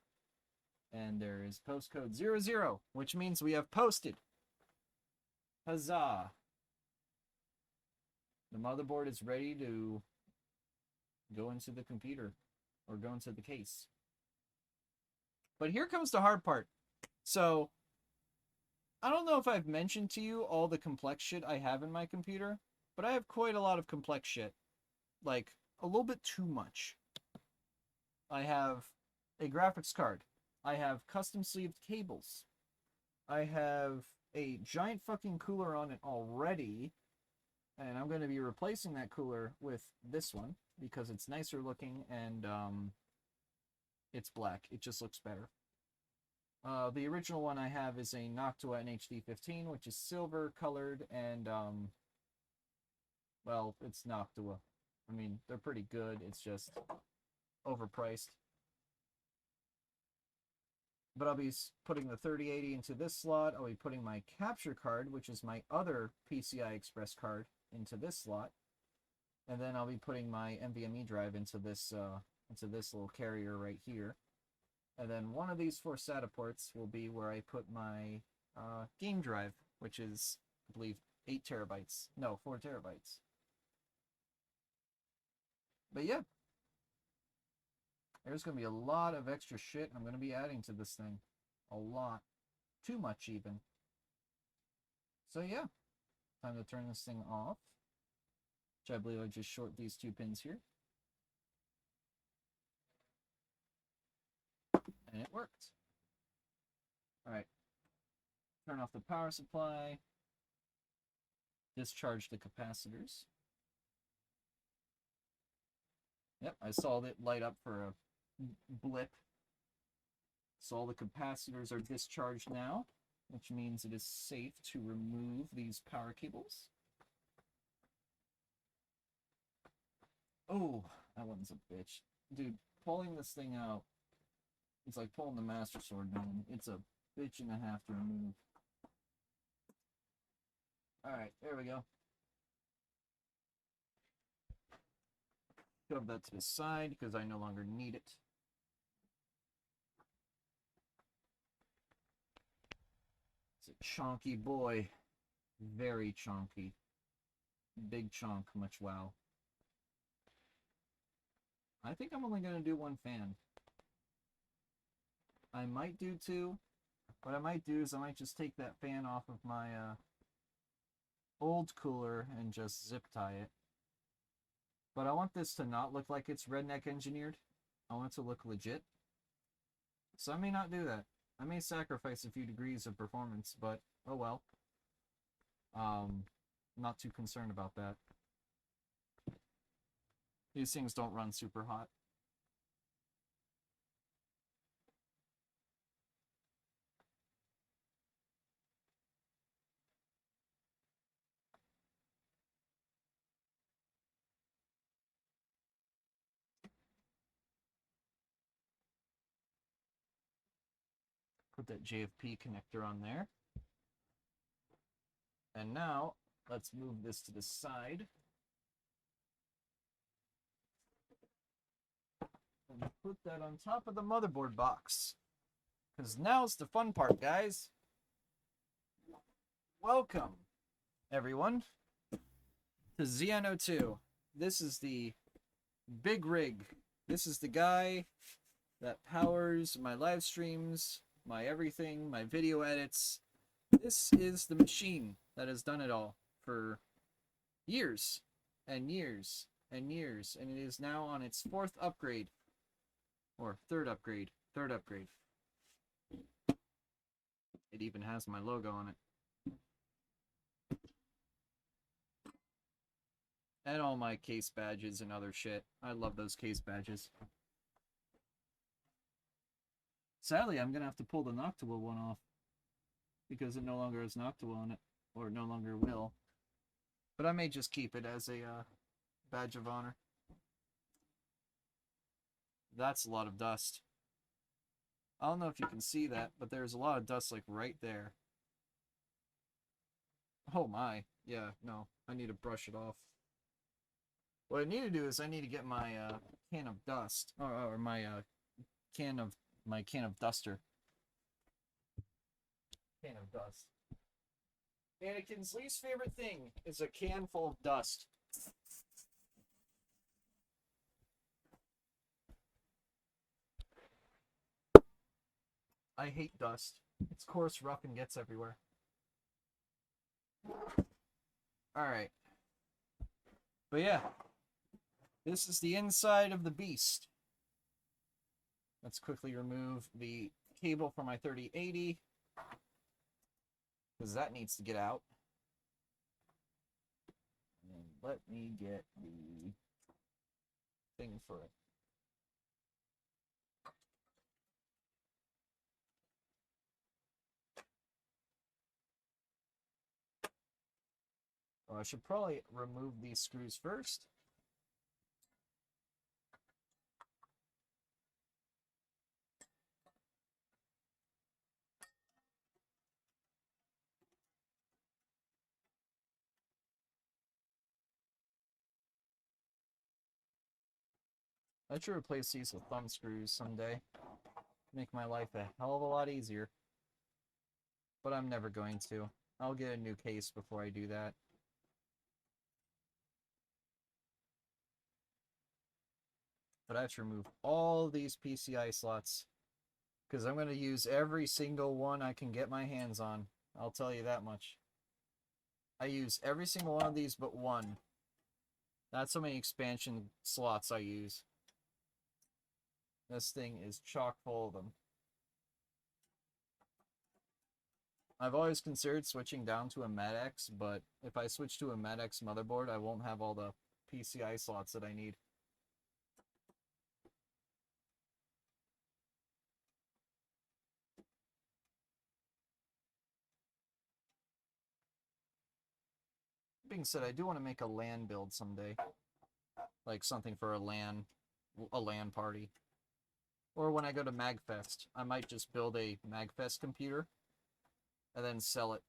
And there is postcode 00, which means we have posted. Huzzah! The motherboard is ready to go into the computer, or go into the case. But here comes the hard part. So, I don't know if I've mentioned to you all the complex shit I have in my computer, but I have quite a lot of complex shit. Like, a little bit too much. I have a graphics card. I have custom sleeved cables. I have a giant fucking cooler on it already, and I'm going to be replacing that cooler with this one because it's nicer looking and it's black. It just looks better. The original one I have is a Noctua NHD15, which is silver colored, and well, it's Noctua. I mean, they're pretty good. It's just overpriced. But I'll be putting the 3080 into this slot. I'll be putting my capture card, which is my other PCI Express card, into this slot. And then I'll be putting my NVMe drive into this little carrier right here. And then one of these 4 SATA ports will be where I put my game drive, which is, I believe, 8 terabytes. No, 4 terabytes. But yeah, there's going to be a lot of extra shit I'm going to be adding to this thing. A lot. Too much, even. So yeah, time to turn this thing off. Which I believe I just short these 2 pins here. And it worked. Alright. Turn off the power supply. Discharge the capacitors. Yep, I saw it light up for a blip. So all the capacitors are discharged now, which means it is safe to remove these power cables. Oh, that one's a bitch. Dude, pulling this thing out, it's like pulling the Master Sword down. It's a bitch and a half to remove. Alright, there we go. Shove that to the side because I no longer need it. It's a chunky boy. Very chunky. Big chunk, much wow. I think I'm only going to do 1 fan. I might do 2. What I might do is I might just take that fan off of my old cooler and just zip tie it. But I want this to not look like it's redneck engineered. I want it to look legit. So I may not do that. I may sacrifice a few degrees of performance, but oh well. Not too concerned about that. These things don't run super hot. Put that JFP connector on there. And now, let's move this to the side. And put that on top of the motherboard box. Because now's the fun part, guys. Welcome, everyone, to Xeno2. This is the big rig. This is the guy that powers my live streams, my everything, my video edits. This is the machine that has done it all for years and years and years, and it is now on its fourth upgrade, or third upgrade. It even has my logo on it. And all my case badges and other shit. I love those case badges. Sadly, I'm gonna have to pull the Noctua one off, because it no longer has Noctua on it, or no longer will. But I may just keep it as a badge of honor. That's a lot of dust. I don't know if you can see that, but there's a lot of dust like right there. Oh my. Yeah, no. I need to brush it off. What I need to do is I need to get my can of dust, or my can of duster. Can of dust. Anakin's least favorite thing is a can full of dust. I hate dust. It's coarse, rough, and gets everywhere. Alright. But yeah. This is the inside of the beast. Let's quickly remove the cable from my 3080. Because that needs to get out. And let me get the thing for it. Well, I should probably remove these screws first. I should replace these with thumb screws someday. Make my life a hell of a lot easier. But I'm never going to. I'll get a new case before I do that. But I have to remove all these PCI slots, because I'm going to use every single one I can get my hands on. I'll tell you that much. I use every single one of these but one. That's how many expansion slots I use. This thing is chock full of them. I've always considered switching down to a MATX, but if I switch to a MATX motherboard, I won't have all the PCI slots that I need. Being said, I do want to make a LAN build someday. Like something for a LAN party. Or when I go to MagFest, I might just build a MagFest computer and then sell it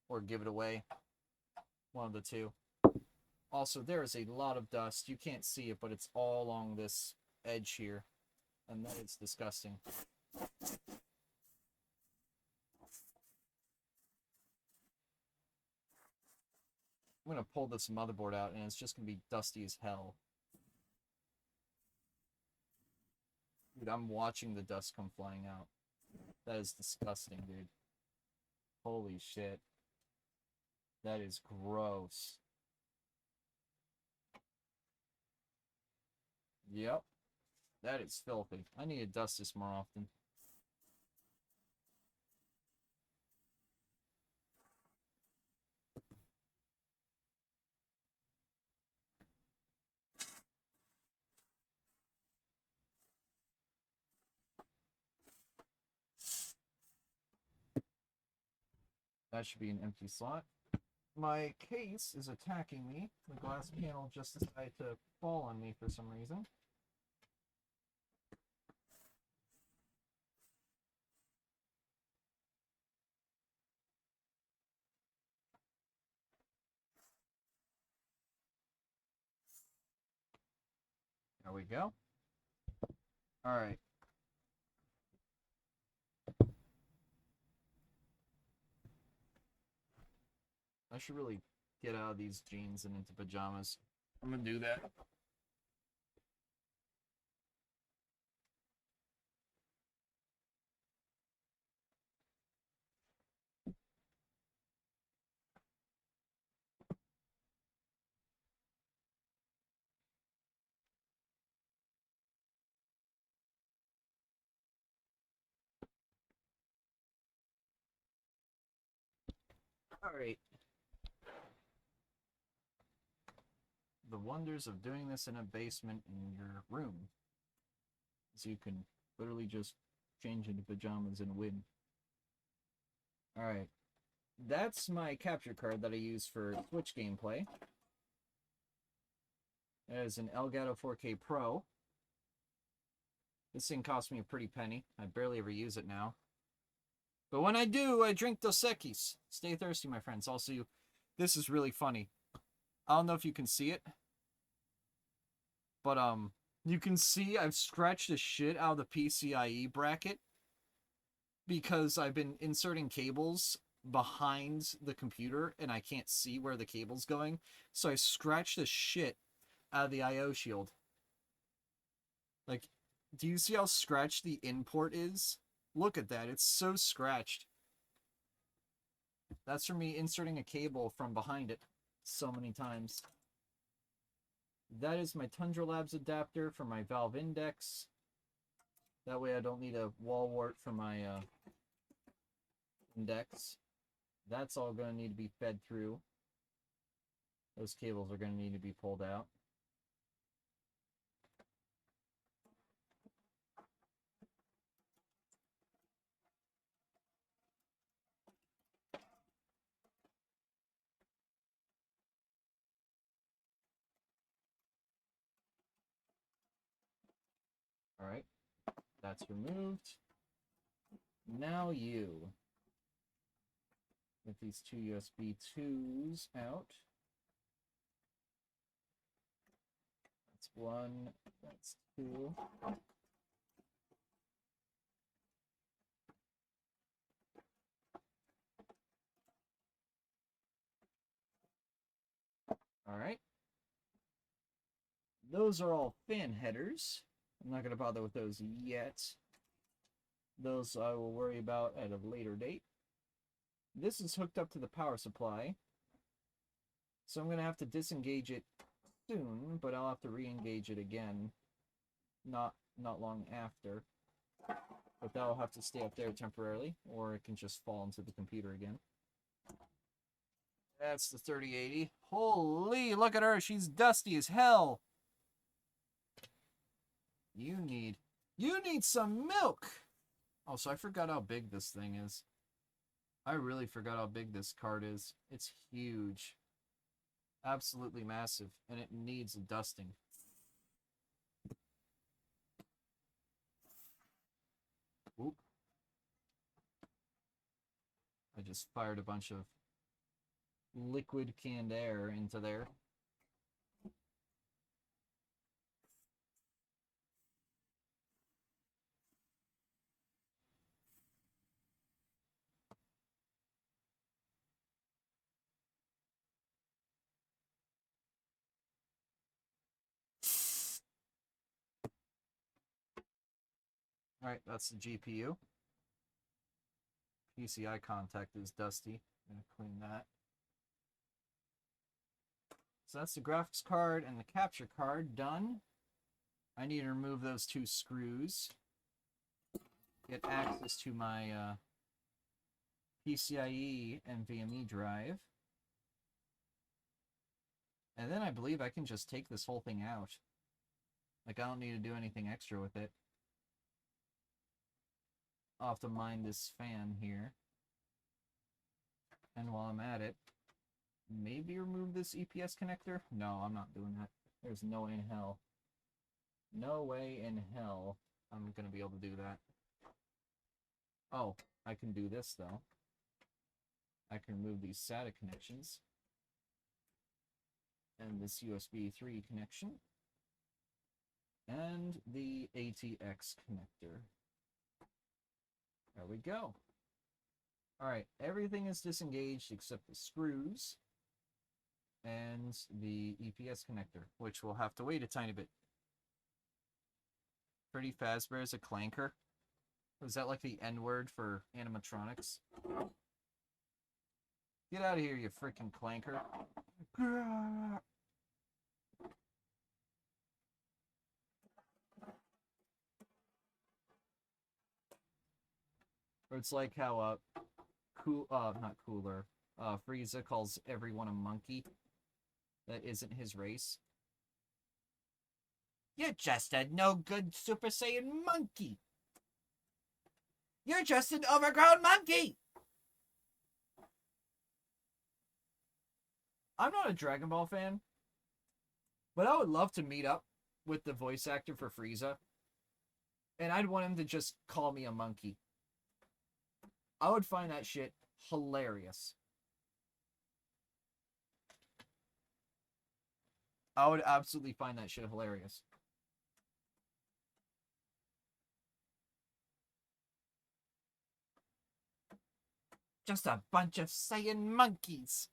or give it away. One of the two. Also, there is a lot of dust. You can't see it, but it's all along this edge here. And that is disgusting. I'm going to pull this motherboard out, and it's just going to be dusty as hell. Dude, I'm watching the dust come flying out. That is disgusting, dude. Holy shit. That is gross. Yep. That is filthy. I need to dust this more often. That should be an empty slot. My case is attacking me. The glass panel just decided to fall on me for some reason. There we go. Alright. I should really get out of these jeans and into pajamas. I'm gonna do that. Alright. The wonders of doing this in a basement in your room. So you can literally just change into pajamas and win. Alright. That's my capture card that I use for Twitch gameplay. It is an Elgato 4K Pro. This thing cost me a pretty penny. I barely ever use it now. But when I do, I drink Dos Equis. Stay thirsty, my friends. Also, this is really funny. I don't know if you can see it. But, you can see I've scratched the shit out of the PCIe bracket. Because I've been inserting cables behind the computer and I can't see where the cable's going. So I scratched the shit out of the I/O shield. Like, do you see how scratched the in-port is? Look at that. It's so scratched. That's from me inserting a cable from behind it so many times. That is my Tundra Labs adapter for my Valve Index. That way I don't need a wall wart for my Index. That's all going to need to be fed through. Those cables are going to need to be pulled out. Alright, that's removed. Now you. Get these two USB 2s out. That's one, that's two. Alright. Those are all fan headers. I'm not going to bother with those yet. Those I will worry about at a later date. This is hooked up to the power supply. So I'm going to have to disengage it soon, but I'll have to re-engage it again. Not long after. But that'll have to stay up there temporarily, or it can just fall into the computer again. That's the 3080. Holy, look at her. She's dusty as hell. You need some milk. Oh, so I forgot how big this thing is. I really forgot how big this card is. It's huge. Absolutely massive. And it needs a dusting. Oop. I just fired a bunch of liquid canned air into there. Alright, that's the GPU. PCI contact is dusty. I'm going to clean that. So that's the graphics card and the capture card done. I need to remove those 2 screws. Get access to my PCIe NVMe drive. And then I believe I can just take this whole thing out. Like, I don't need to do anything extra with it. I'll have to mind this fan here. And while I'm at it, maybe remove this EPS connector? No, I'm not doing that. There's no way in hell. No way in hell I'm going to be able to do that. Oh, I can do this, though. I can remove these SATA connections. And this USB 3 connection. And the ATX connector. There we go. Alright, everything is disengaged except the screws and the EPS connector, which will have to wait a tiny bit. Freddy Fazbear is a clanker? Was that like the N-word for animatronics? Get out of here, you freaking clanker. Or it's like how, not Cooler, Frieza calls everyone a monkey that isn't his race. You're just a no-good Super Saiyan monkey! You're just an overgrown monkey! I'm not a Dragon Ball fan, but I would love to meet up with the voice actor for Frieza, and I'd want him to just call me a monkey. I would find that shit hilarious. I would absolutely find that shit hilarious. Just a bunch of Saiyan monkeys.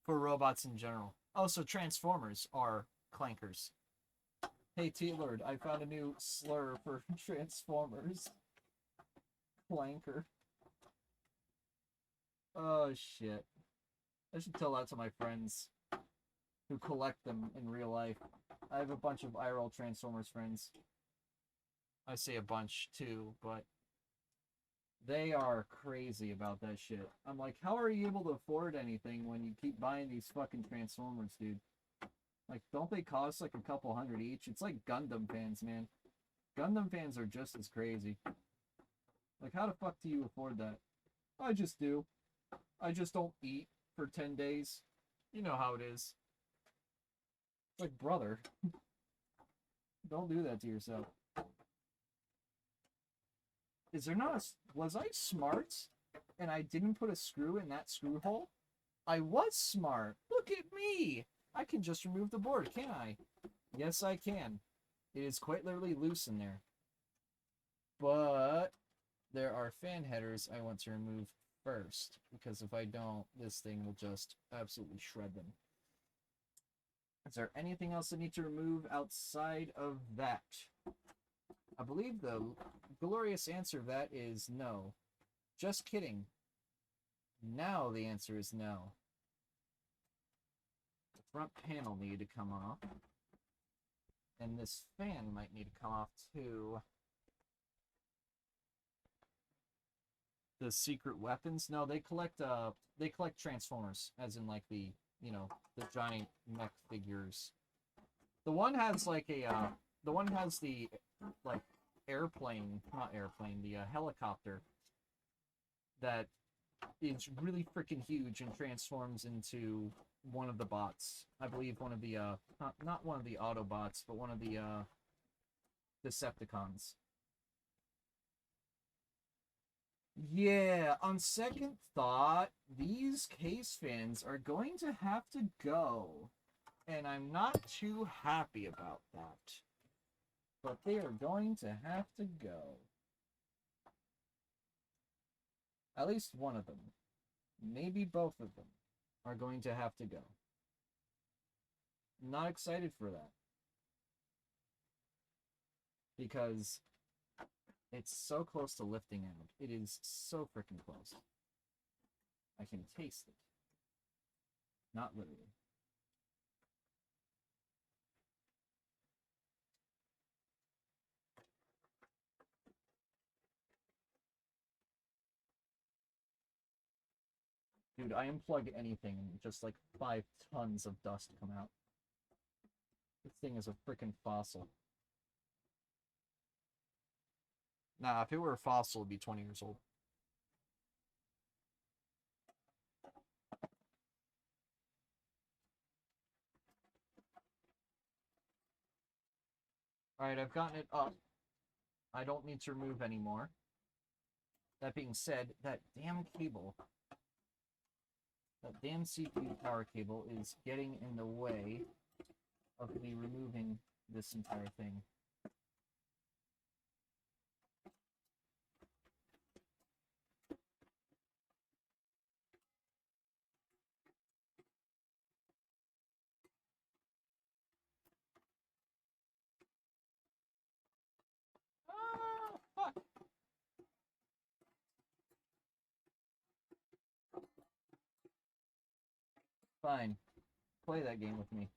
For robots in general. Also, Transformers are clankers. Hey, T-Lord, I found a new slur for Transformers. Clanker. Oh, shit. I should tell that to my friends who collect them in real life. I have a bunch of IRL Transformers friends. I say a bunch, too, but they are crazy about that shit. I'm like, how are you able to afford anything when you keep buying these fucking Transformers, dude? Like, don't they cost like a couple $100 each? It's like Gundam fans, man. Gundam fans are just as crazy. Like, how the fuck do you afford that? I just do. I just don't eat for 10 days. You know how it is. Like, brother. Don't do that to yourself. Is there not a... Was I smart and I didn't put a screw in that screw hole? I was smart. Look at me. I can just remove the board, can't I? Yes, I can. It is quite literally loose in there. But there are fan headers I want to remove first, because if I don't, this thing will just absolutely shred them. Is there anything else I need to remove outside of that? I believe the glorious answer to that is no. Just kidding. Now the answer is no. The front panel needed to come off. And this fan might need to come off too. The secret weapons? No, they collect Transformers, as in like the, you know, the giant mech figures. The one has like a the one has the like airplane, not airplane, the helicopter that is really freaking huge and transforms into one of the bots. I believe one of the not one of the Autobots, but one of the Decepticons. Yeah, on second thought, these case fans are going to have to go. And I'm not too happy about that. But they are going to have to go. At least one of them. Maybe both of them are going to have to go. I'm not excited for that. Because it's so close to lifting out. It is so freaking close. I can taste it. Not literally. Dude, I unplug anything and just like 5 tons of dust come out. This thing is a freaking fossil. Nah, if it were a fossil, it'd be 20 years old. Alright, I've gotten it up. I don't need to remove anymore. That being said, that damn cable, that damn CPU power cable is getting in the way of me removing this entire thing. Ah, fuck. Fine. Play that game with me.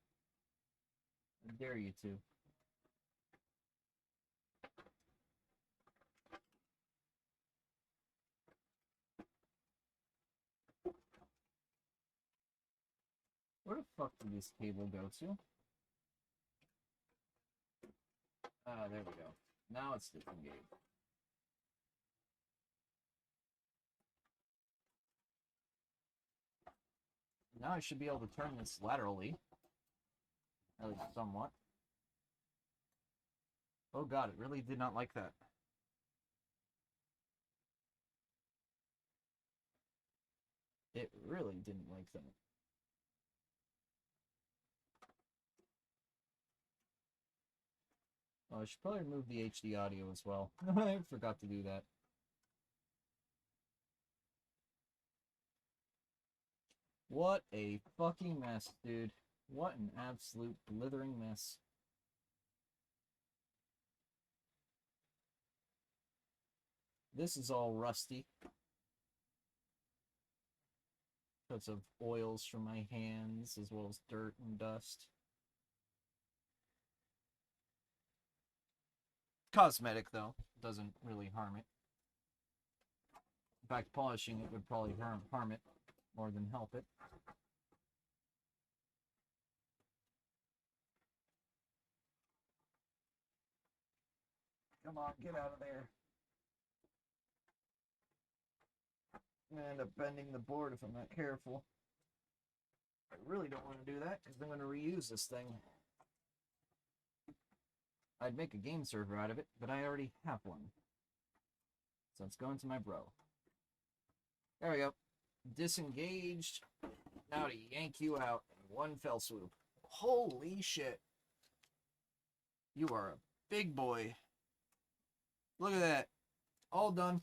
I dare you to. Where the fuck did this cable go to? Ah, there we go. Now it's disengaged. Now I should be able to turn this laterally. At least somewhat. Oh god, it really did not like that. It really didn't like that. Oh, I should probably remove the HD audio as well. I forgot to do that. What a fucking mess, dude. What an absolute blithering mess. This is all rusty. Because of oils from my hands, as well as dirt and dust. Cosmetic, though. Doesn't really harm it. In fact, polishing it would probably harm it more than help it. Come on, get out of there. I'm going to end up bending the board if I'm not careful. I really don't want to do that, because I'm going to reuse this thing. I'd make a game server out of it, but I already have one. So it's going to my bro. There we go. Disengaged. Now to yank you out in one fell swoop. Holy shit. You are a big boy. Look at that. All done.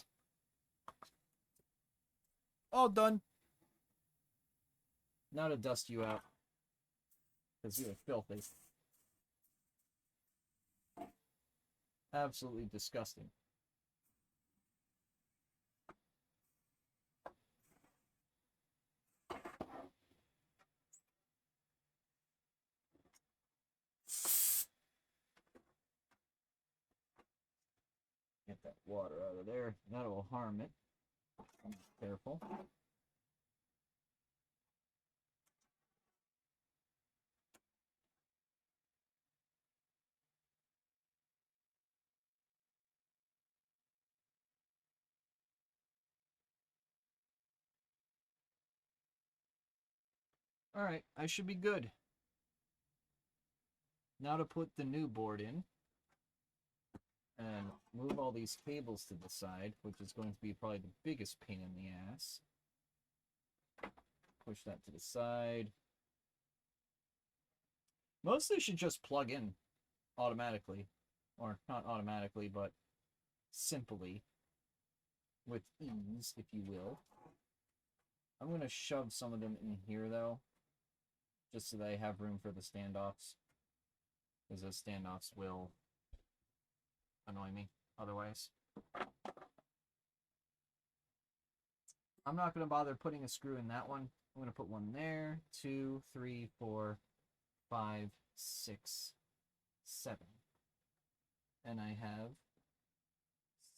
All done. Now to dust you out. Because you are filthy. Absolutely disgusting. Get that water out of there. That will harm it. Be careful. Alright, I should be good. Now to put the new board in. And move all these cables to the side, which is going to be probably the biggest pain in the ass. Push that to the side. Mostly should just plug in automatically. Or not automatically, but simply. With ease, if you will. I'm going to shove some of them in here, though. Just so that I have room for the standoffs. Because those standoffs will annoy me otherwise. I'm not going to bother putting a screw in that one. I'm going to put one there. 2, 3, 4, 5, 6, 7. And I have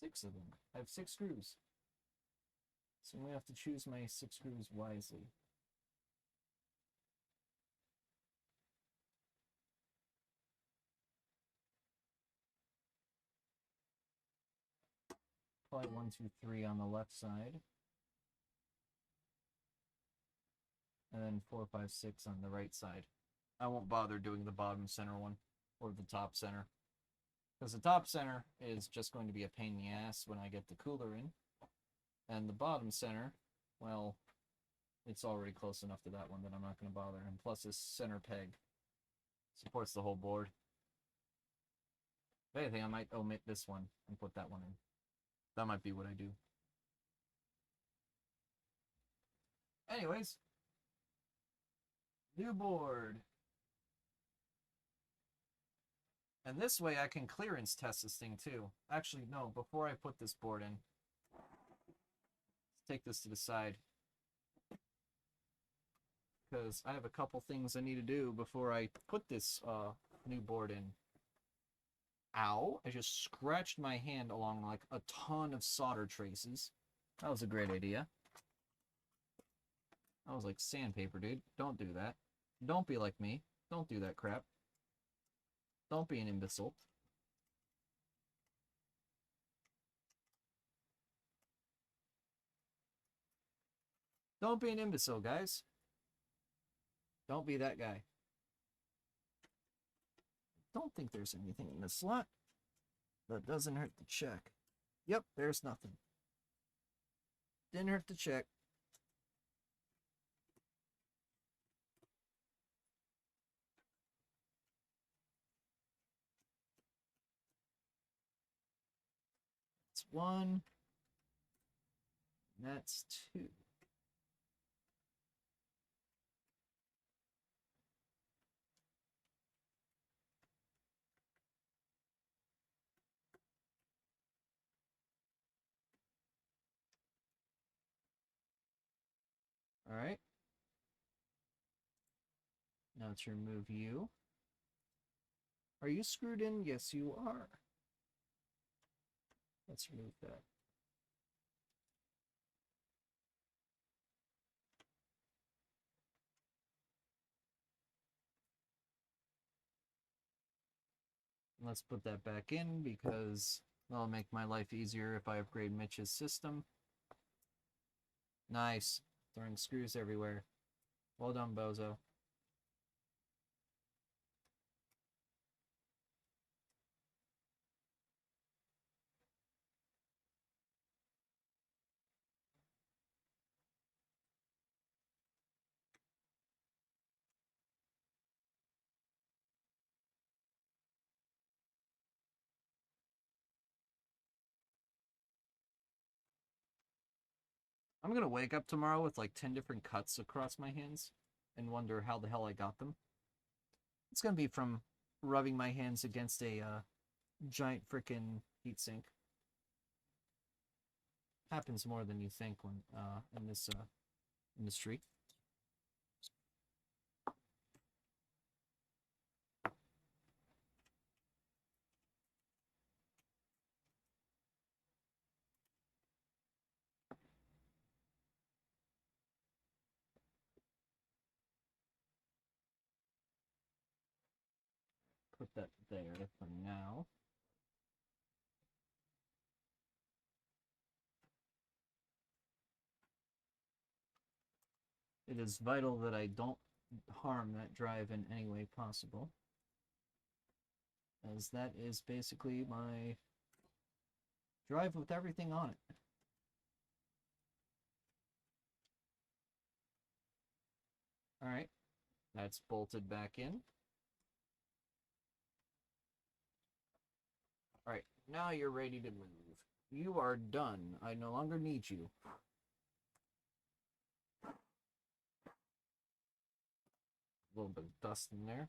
6 of them. I have 6 screws. So I'm going to have to choose my 6 screws wisely. Probably 1, 2, 3 on the left side. And then 4, 5, 6 on the right side. I won't bother doing the bottom center one or the top center, because the top center is just going to be a pain in the ass when I get the cooler in. And the bottom center, well, it's already close enough to that one that I'm not going to bother. And plus this center peg supports the whole board. If anything, I might omit this one and put that one in. That might be what I do. Anyways, new board. And this way I can clearance test this thing too. Actually, no, before I put this board in, let's take this to the side, because I have a couple things I need to do before I put this new board in. Ow, I just scratched my hand along like a ton of solder traces. That was a great idea. That was like sandpaper, dude. Don't do that. Don't be like me. Don't do that crap. Don't be an imbecile. Don't be an imbecile, guys. Don't be that guy. Don't think there's anything in this slot. That doesn't hurt to check. Yep, there's nothing. Didn't hurt to check. That's 1. That's 2. Alright. Now let's remove you. Are you screwed in? Yes, you are. Let's remove that. Let's put that back in because that'll make my life easier if I upgrade Mitch's system. Nice. Throwing screws everywhere. Well done, Bozo. I'm gonna wake up tomorrow with like 10 different cuts across my hands and wonder how the hell I got them. It's gonna be from rubbing my hands against a giant frickin' heatsink. Happens more than you think when in this industry. Put that there for now. It is vital that I don't harm that drive in any way possible, as that is basically my drive with everything on it. Alright, that's bolted back in. Alright, now you're ready to move. You are done. I no longer need you. A little bit of dust in there.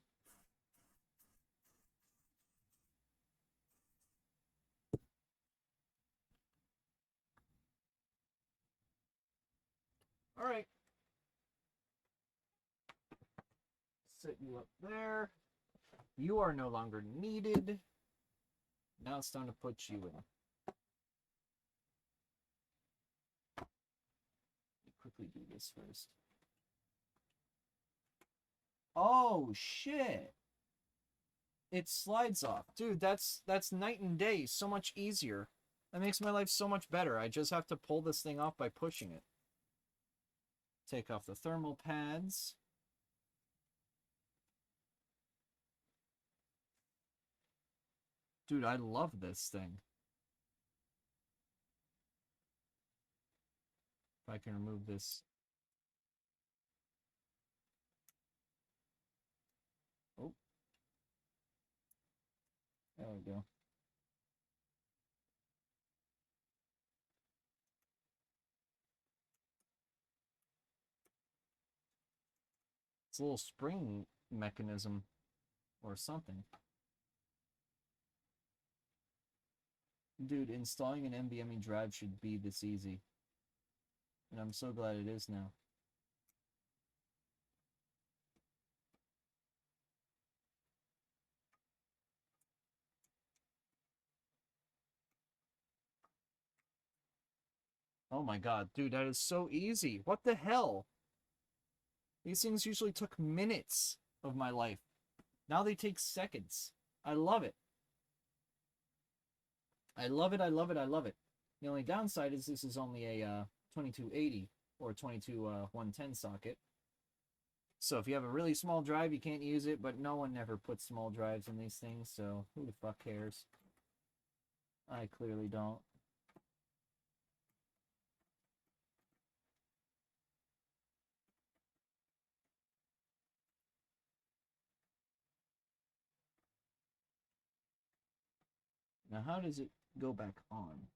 Alright. Set you up there. You are no longer needed. Now it's time to put you in. quickly do this first. Oh, shit. It slides off. Dude, that's night and day. So much easier. That makes my life so much better. I just have to pull this thing off by pushing it. Take off the thermal pads. Dude, I love this thing. If I can remove this. Oh. There we go. It's a little spring mechanism or something. Dude, installing an NVMe drive should be this easy. And I'm so glad it is now. Oh my god, dude, that is so easy. What the hell? These things usually took minutes of my life. Now they take seconds. I love it. I love it, I love it, I love it. The only downside is this is only a 2280 or 110 socket. So if you have a really small drive, you can't use it, but no one ever puts small drives in these things, so who the fuck cares? I clearly don't. Now how does it go back on?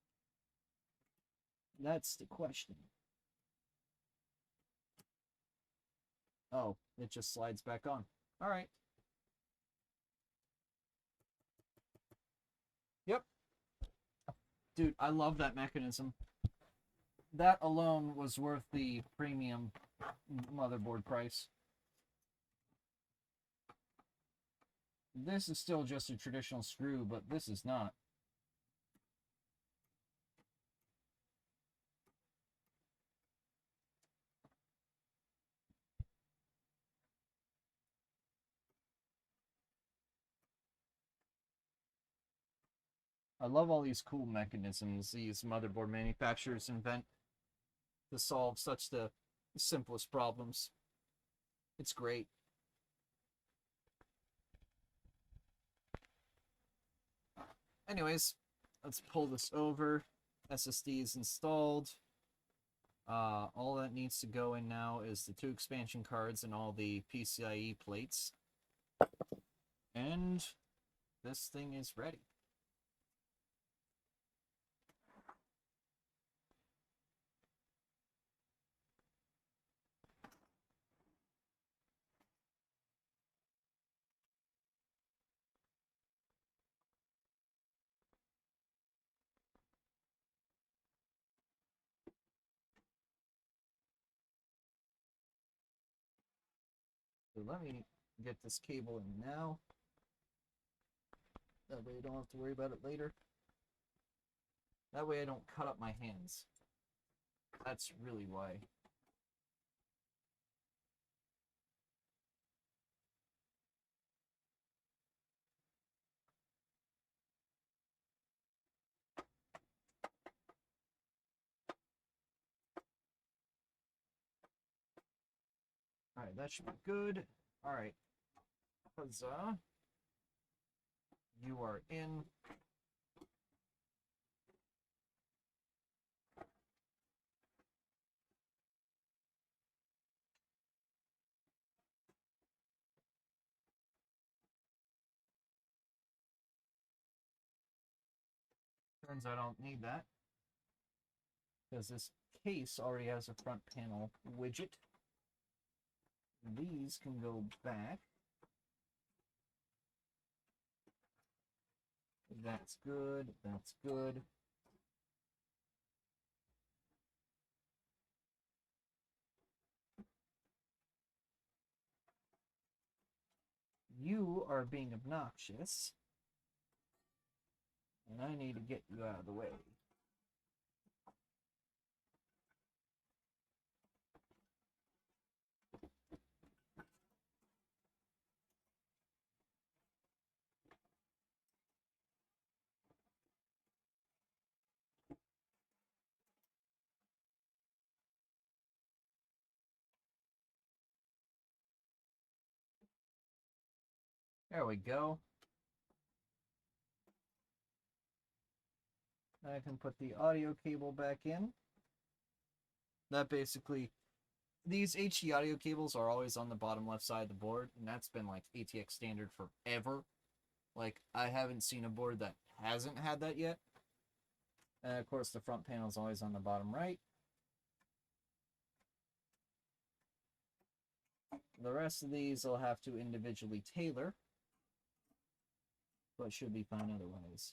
That's the question. Oh, it just slides back on. Alright. Yep. Dude, I love that mechanism. That alone was worth the premium motherboard price. This is still just a traditional screw, but this is not. I love all these cool mechanisms these motherboard manufacturers invent to solve such the simplest problems. It's great. Anyways, let's pull this over. SSD is installed. All that needs to go in now is the 2 expansion cards and all the PCIe plates. And this thing is ready. So let me get this cable in now. That way I don't have to worry about it later. That way I don't cut up my hands. That's really why. Alright, that should be good. Alright. Huzzah. You are in. Turns out I don't need that, because this case already has a front panel widget. These can go back. That's good. That's good. You are being obnoxious, and I need to get you out of the way. There we go. I can put the audio cable back in. That basically, these HD audio cables are always on the bottom left side of the board, and that's been like ATX standard forever. Like, I haven't seen a board that hasn't had that yet. And of course, the front panel is always on the bottom right. The rest of these I'll have to individually tailor, but should be fine otherwise.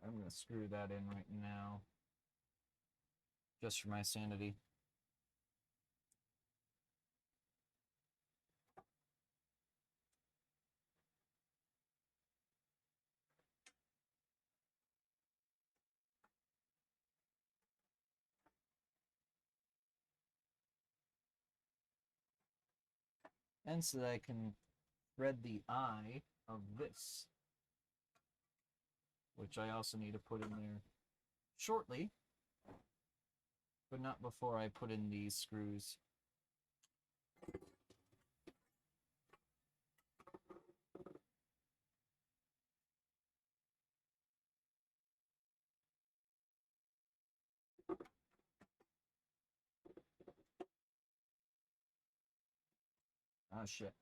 I'm going to screw that in right now, just for my sanity. And so that I can thread the eye of this, which I also need to put in there shortly, but not before I put in these screws. Oh shit.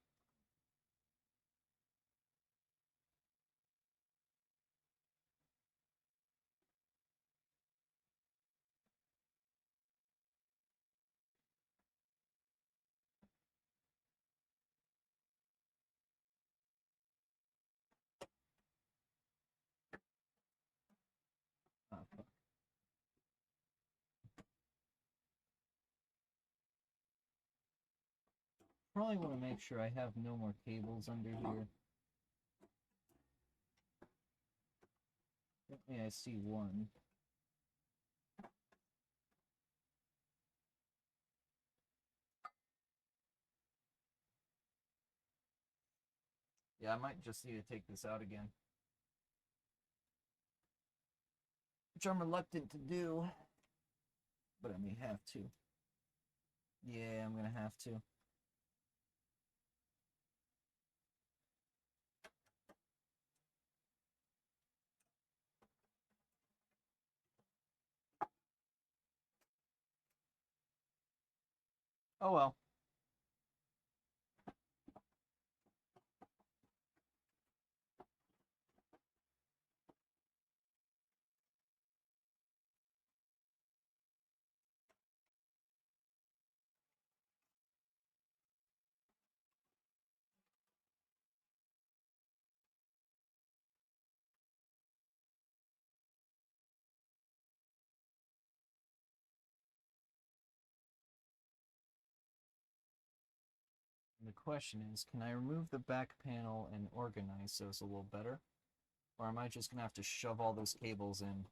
Oh, fuck. Probably want to make sure I have no more cables under here. Yeah, I see one. Yeah, I might just need to take this out again, which I'm reluctant to do, but I may have to. Yeah, I'm gonna have to. Oh well. The question is, can I remove the back panel and organize those a little better? Or am I just gonna have to shove all those cables in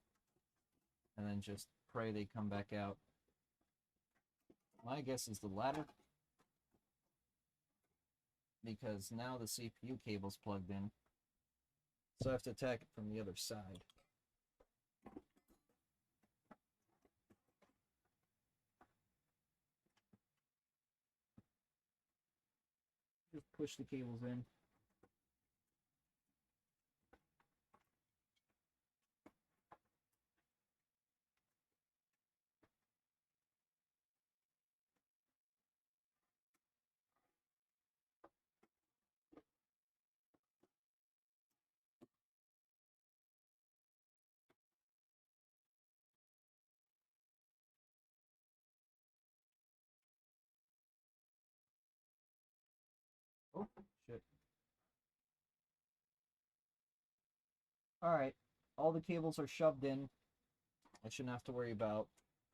and then just pray they come back out? My guess is the latter, because now the CPU cable's plugged in, so I have to attack it from the other side. Just push the cables in. Oh, shit. Alright, all the cables are shoved in. I shouldn't have to worry about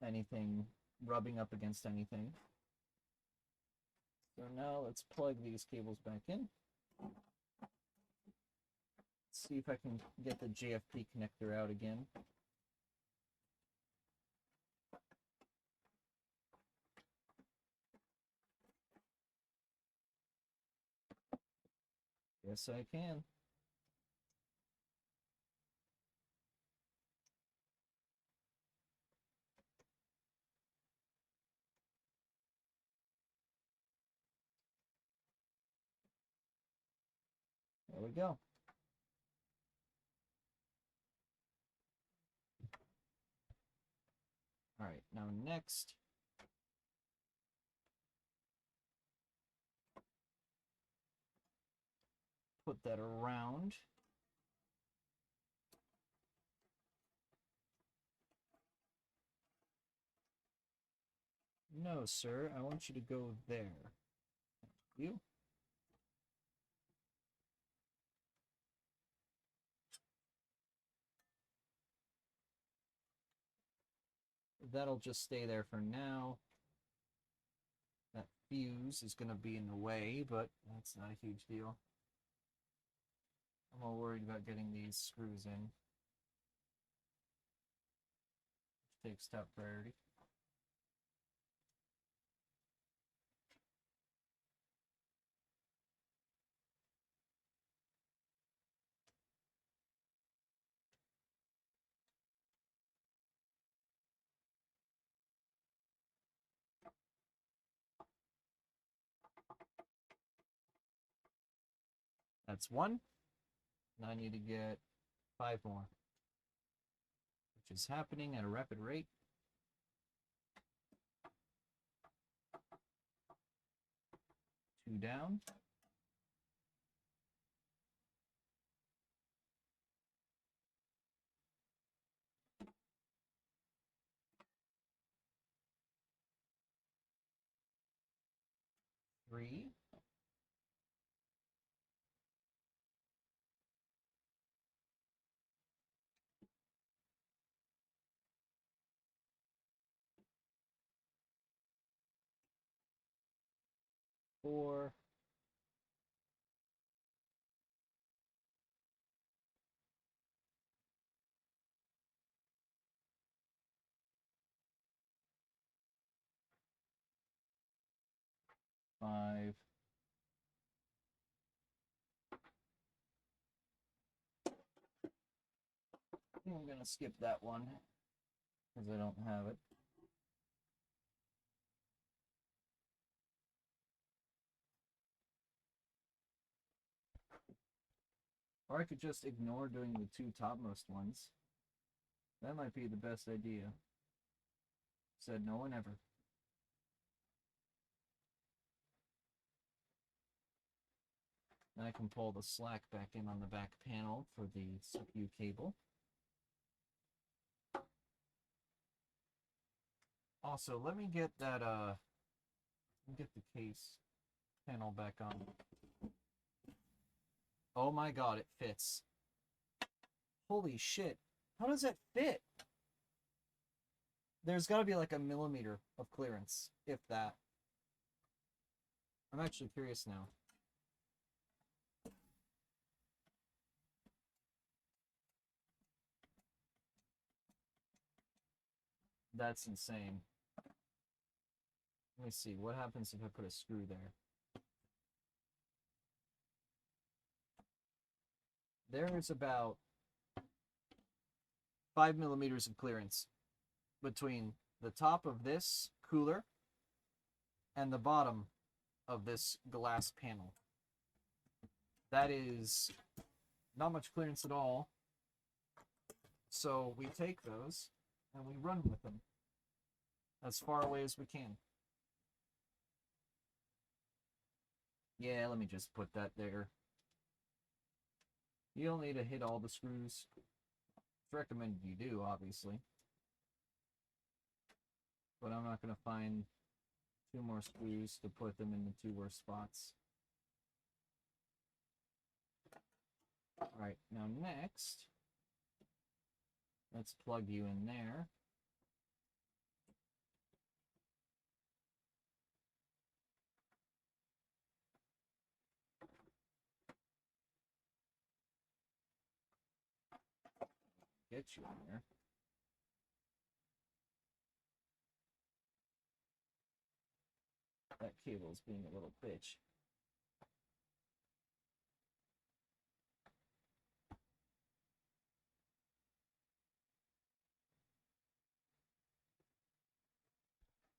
anything rubbing up against anything. So now let's plug these cables back in. See if I can get the JFP connector out again. Yes, I can. There we go. All right, now next, put that around. No, sir, I want you to go there. You? That'll just stay there for now. That fuse is going to be in the way, but that's not a huge deal. I'm all worried about getting these screws in, which takes top priority. That's one. Now I need to get 5 more, which is happening at a rapid rate. Two down. Three. 4. 5. I'm going to skip that one because I don't have it. Or I could just ignore doing the 2 topmost ones. That might be the best idea. Said no one ever. Then I can pull the slack back in on the back panel for the CPU cable. Also, let me get that, let me get the case panel back on. Oh my god, it fits. Holy shit. How does that fit? There's got to be like a millimeter of clearance, if that. I'm actually curious now. That's insane. Let me see, what happens if I put a screw there? There is about 5 millimeters of clearance between the top of this cooler and the bottom of this glass panel. That is not much clearance at all. So we take those and we run with them as far away as we can. Yeah, let me just put that there. You don't need to hit all the screws. It's recommended you do, obviously. But I'm not going to find 2 more screws to put them in the 2 worst spots. Alright, now next, let's plug you in there. Get you in there. That cable's being a little bitch.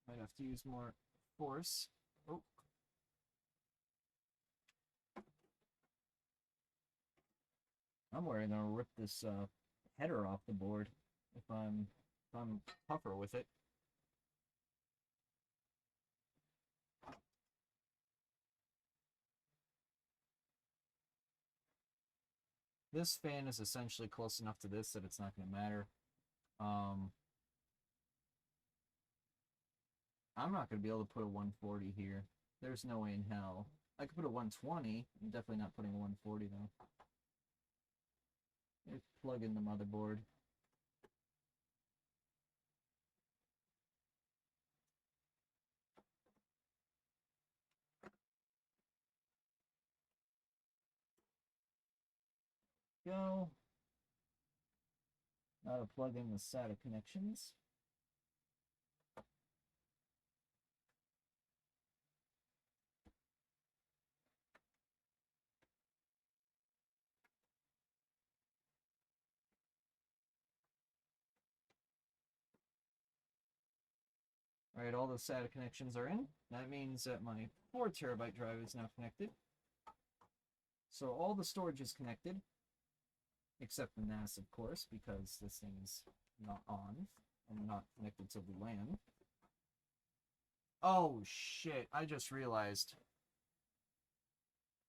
Might have to use more force. Oh. I'm worried I'm gonna rip this header off the board if I'm tougher with it. This fan is essentially close enough to this that it's not going to matter. I'm not going to be able to put a 140 here. There's no way in hell. I could put a 120. I'm definitely not putting a 140 though. Let's plug in the motherboard. Go. Now to plug in the SATA connections. Alright, all the SATA connections are in. That means that my 4 terabyte drive is now connected. So all the storage is connected, except the NAS, of course, because this thing is not on and not connected to the LAN. Oh shit, I just realized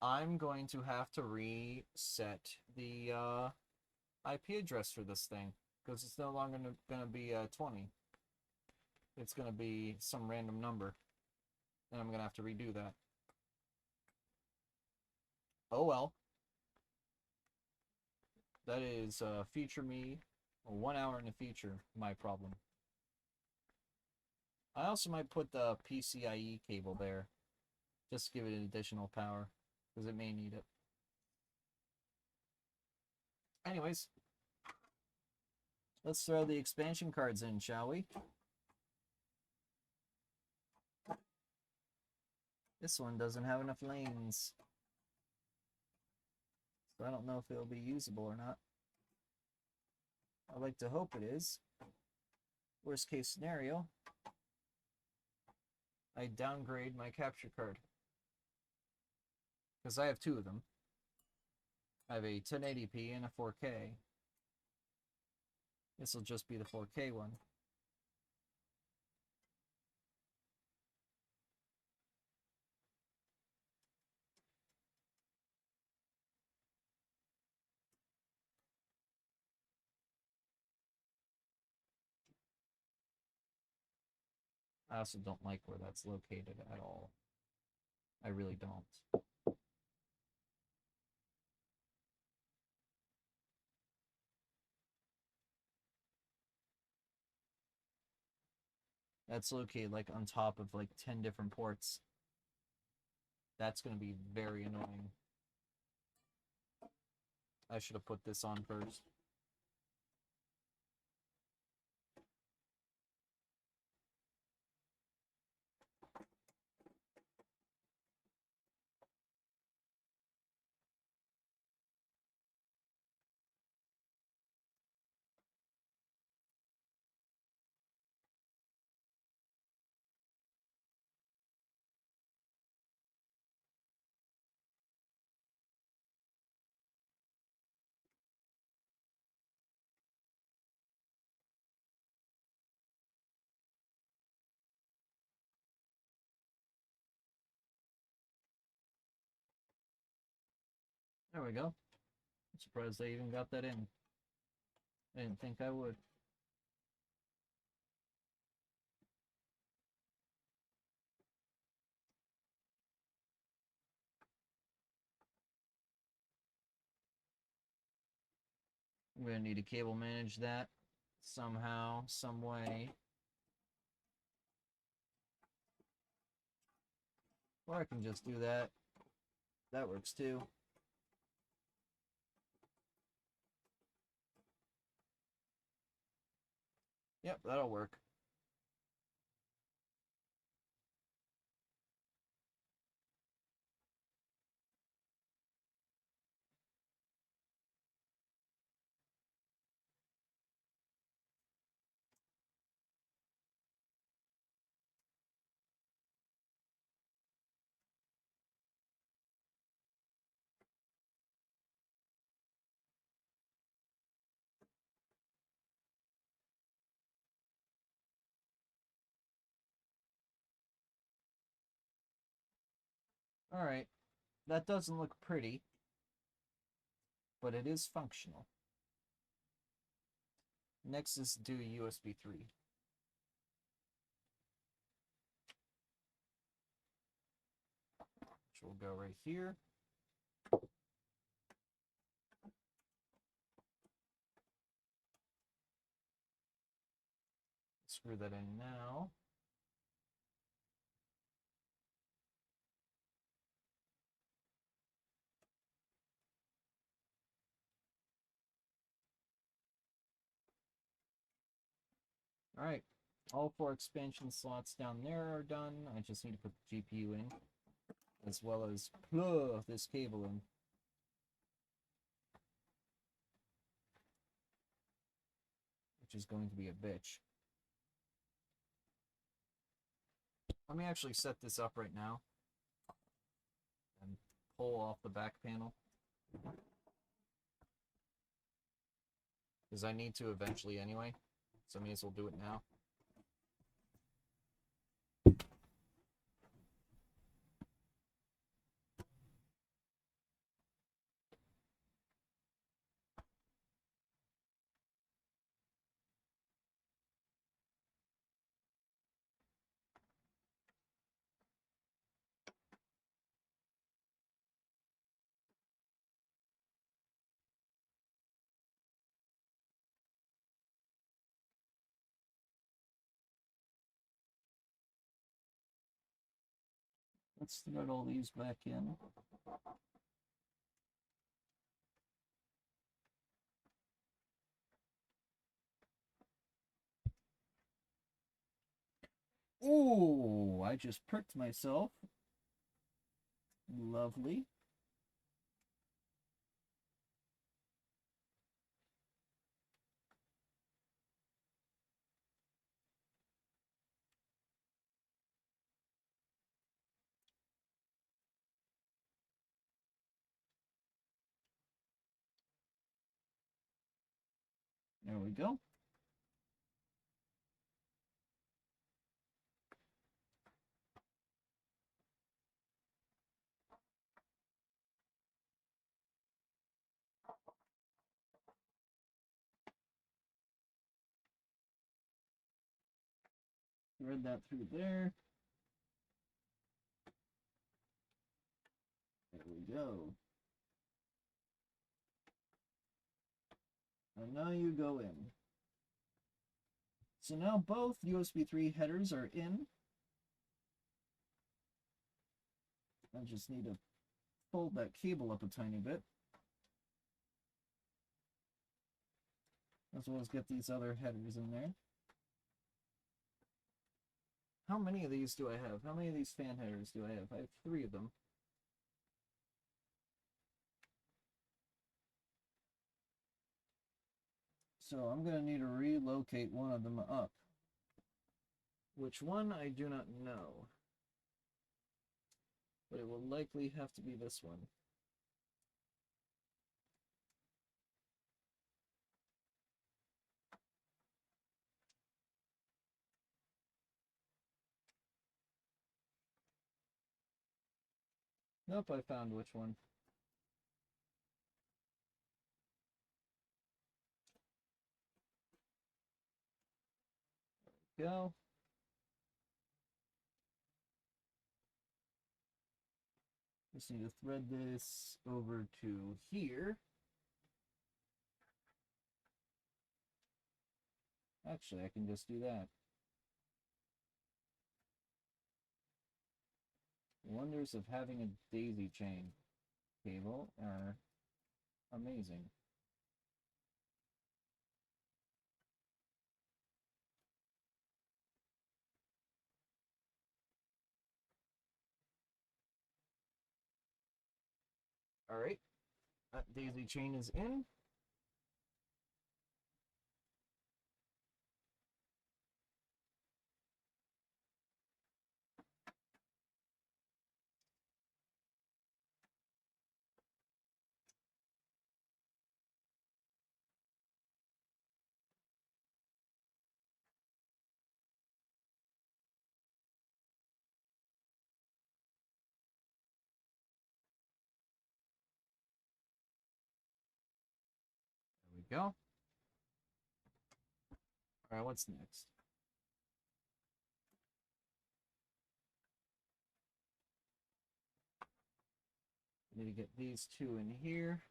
I'm going to have to reset the IP address for this thing, because it's no longer going to be 20. It's going to be some random number, and I'm going to have to redo that. Oh well. That is future me, 1 hour in the future, my problem. I also might put the PCIe cable there, just to give it additional power, because it may need it. Anyways, let's throw the expansion cards in, shall we? This one doesn't have enough lanes, so I don't know if it'll be usable or not. I like to hope it is. Worst case scenario, I downgrade my capture card, because I have 2 of them. I have a 1080p and a 4K. This will just be the 4K one. I also don't like where that's located at all. I really don't. That's located like on top of like 10 different ports. That's going to be very annoying. I should have put this on first. There we go. I'm surprised I even got that in. I didn't think I would. I'm going to need to cable manage that somehow, some way. Or I can just do that. That works too. Yep, that'll work. Alright, that doesn't look pretty, but it is functional. Next is do USB 3. Which will go right here. Screw that in now. Alright, all 4 expansion slots down there are done. I just need to put the GPU in, as well as plug this cable in. Which is going to be a bitch. Let me actually set this up right now and pull off the back panel, because I need to eventually anyway, so I may as well do it now. Let's thread all these back in. Ooh, I just pricked myself. Lovely. There we go. Thread that through there. There we go. And now you go in. So now both USB 3 headers are in. I just need to fold that cable up a tiny bit, as well as get these other headers in there. How many of these do I have? How many of these fan headers do I have? I have 3 of them. So I'm going to need to relocate one of them up. Which one, I do not know. But it will likely have to be this one. Nope, I found which one. There we go. Just need to thread this over to here. Actually, I can just do that. Wonders of having a daisy chain cable are amazing. Alright, that daisy chain is in. we go. Alright, what's next? Need to get these two in here.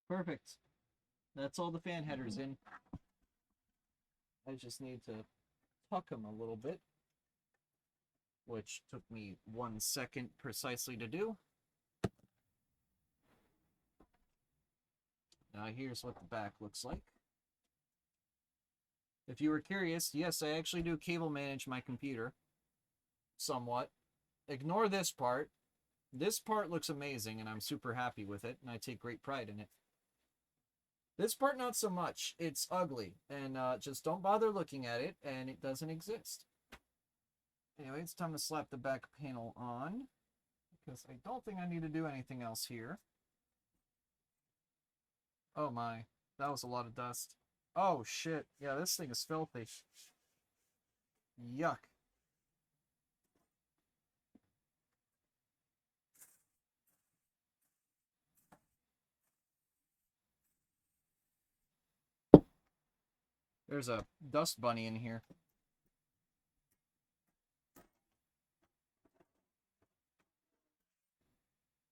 Perfect. That's all the fan headers in. I just need to tuck them a little bit, which took me 1 second precisely to do. Now here's what the back looks like. If you were curious, yes, I actually do cable manage my computer. Somewhat. Ignore this part. This part looks amazing, and I'm super happy with it, and I take great pride in it. This part, not so much. It's ugly, and just don't bother looking at it, and it doesn't exist. Anyway, it's time to slap the back panel on, because I don't think I need to do anything else here. Oh my, that was a lot of dust. Oh shit, yeah, this thing is filthy. Yuck. There's a dust bunny in here.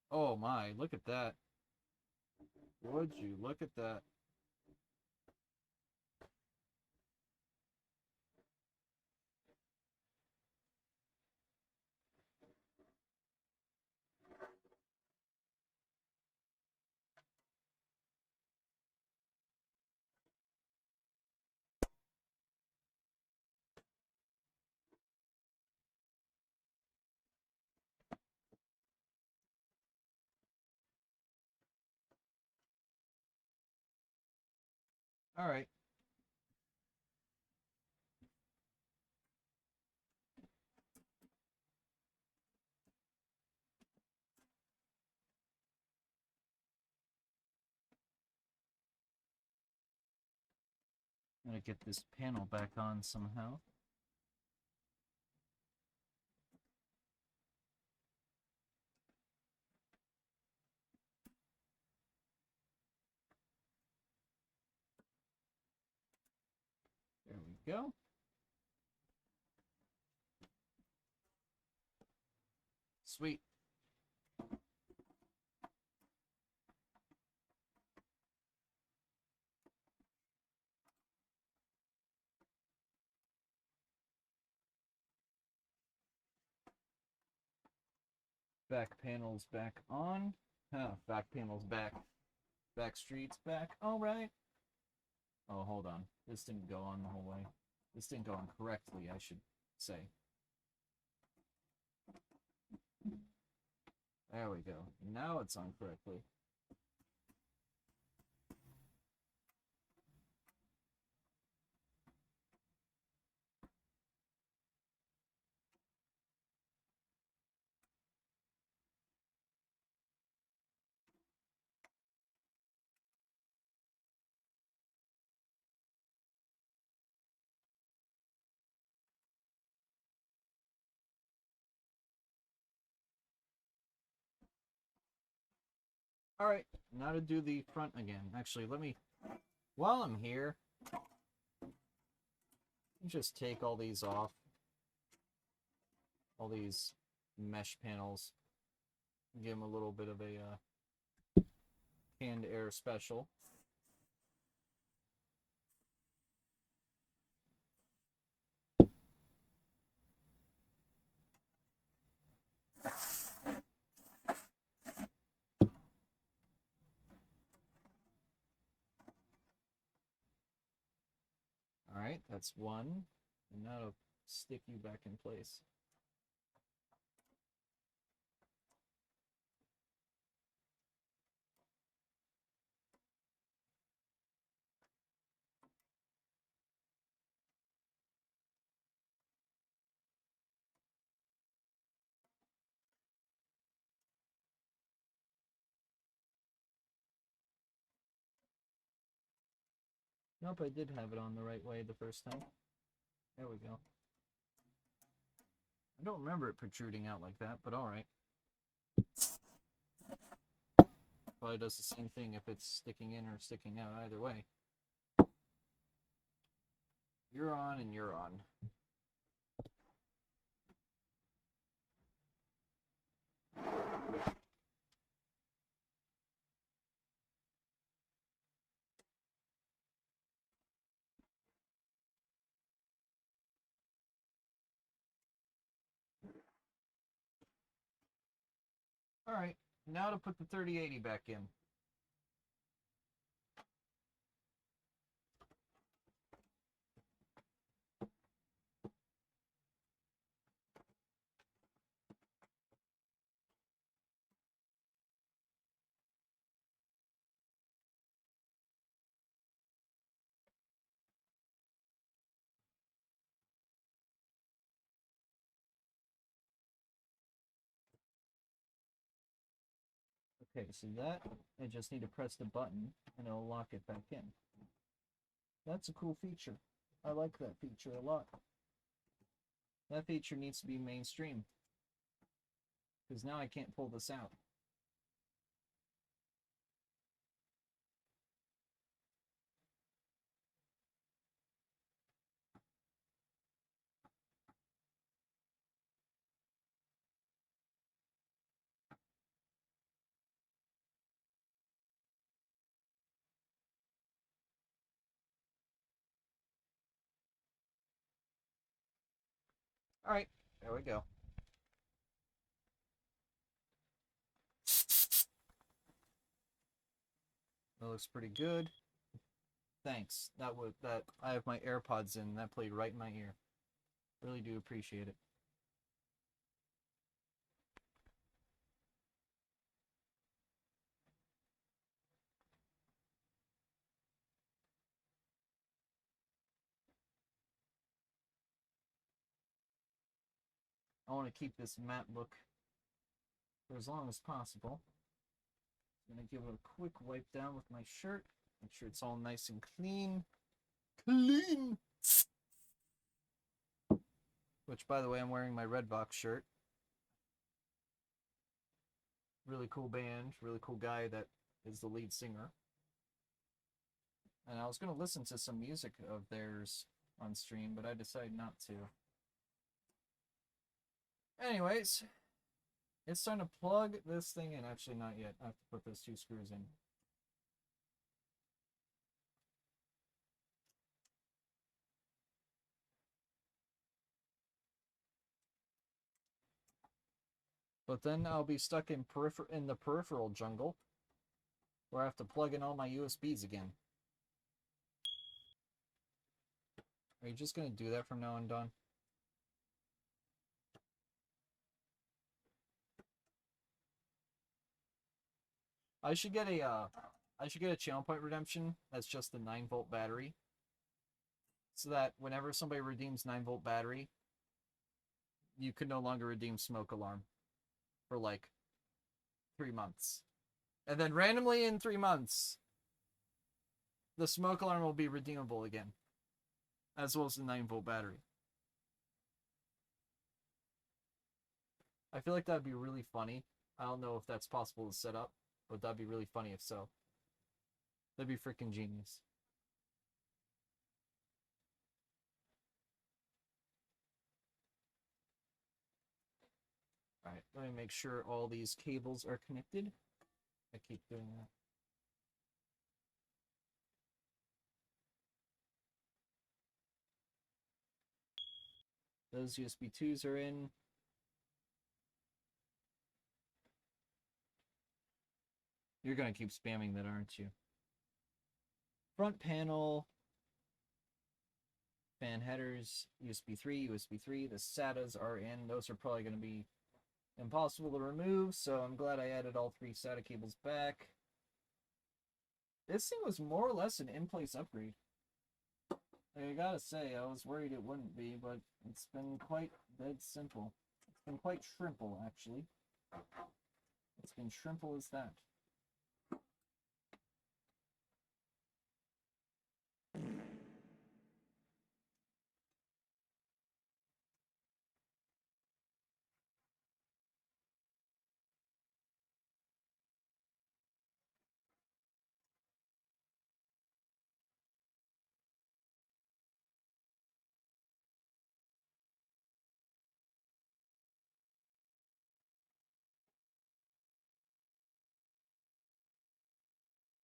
Oh my, look at that. Would you look at that? Alright. I'm gonna get this panel back on somehow. There we go. Sweet. Back panel's back on. Back panel's back. Back street's back. Alright. Oh, hold on. This didn't go on the whole way. This didn't go on correctly, I should say. There we go. Now it's on correctly. Alright, now to do the front again. Actually, let me, while I'm here, just take all these off. All these mesh panels. Give them a little bit of a canned air special. Alright, that's one. And now to stick you back in place. Nope, I did have it on the right way the first time. There we go. I don't remember it protruding out like that, but alright. Probably does the same thing if it's sticking in or sticking out, either way. You're on and you're on. Alright, now to put the 3080 back in. Okay, so that, I just need to press the button and it'll lock it back in. That's a cool feature. I like that feature a lot. That feature needs to be mainstream. Because now I can't pull this out. Alright, there we go. That looks pretty good. Thanks. That I have my AirPods in. That played right in my ear. Really do appreciate it. I want to keep this matte look for as long as possible. I'm going to give it a quick wipe down with my shirt. Make sure it's all nice and clean. Clean! Which, by the way, I'm wearing my Redbox shirt. Really cool band, really cool guy that is the lead singer. And I was going to listen to some music of theirs on stream, but I decided not to. Anyways, it's time to plug this thing in. Actually, not yet. I have to put those two screws in. But then I'll be stuck in the peripheral jungle, where I have to plug in all my USBs again. Are you just going to do that from now on, Don? I should get a channel point redemption that's just the 9-volt battery. So that whenever somebody redeems 9-volt battery, you can no longer redeem smoke alarm for like 3 months. And then randomly in 3 months, the smoke alarm will be redeemable again, as well as the 9-volt battery. I feel like that'd be really funny. I don't know if that's possible to set up, but that'd be really funny if so. That'd be freaking genius. Alright, let me make sure all these cables are connected. I keep doing that. Those USB 2s are in. You're gonna keep spamming that, aren't you? Front panel, fan headers, USB 3, USB 3. The SATAs are in. Those are probably going to be impossible to remove, so I'm glad I added all 3 SATA cables back. This thing was more or less an in-place upgrade. I gotta say, I was worried it wouldn't be, but it's been quite dead simple. It's been quite shrimple, actually. It's been shrimple as that.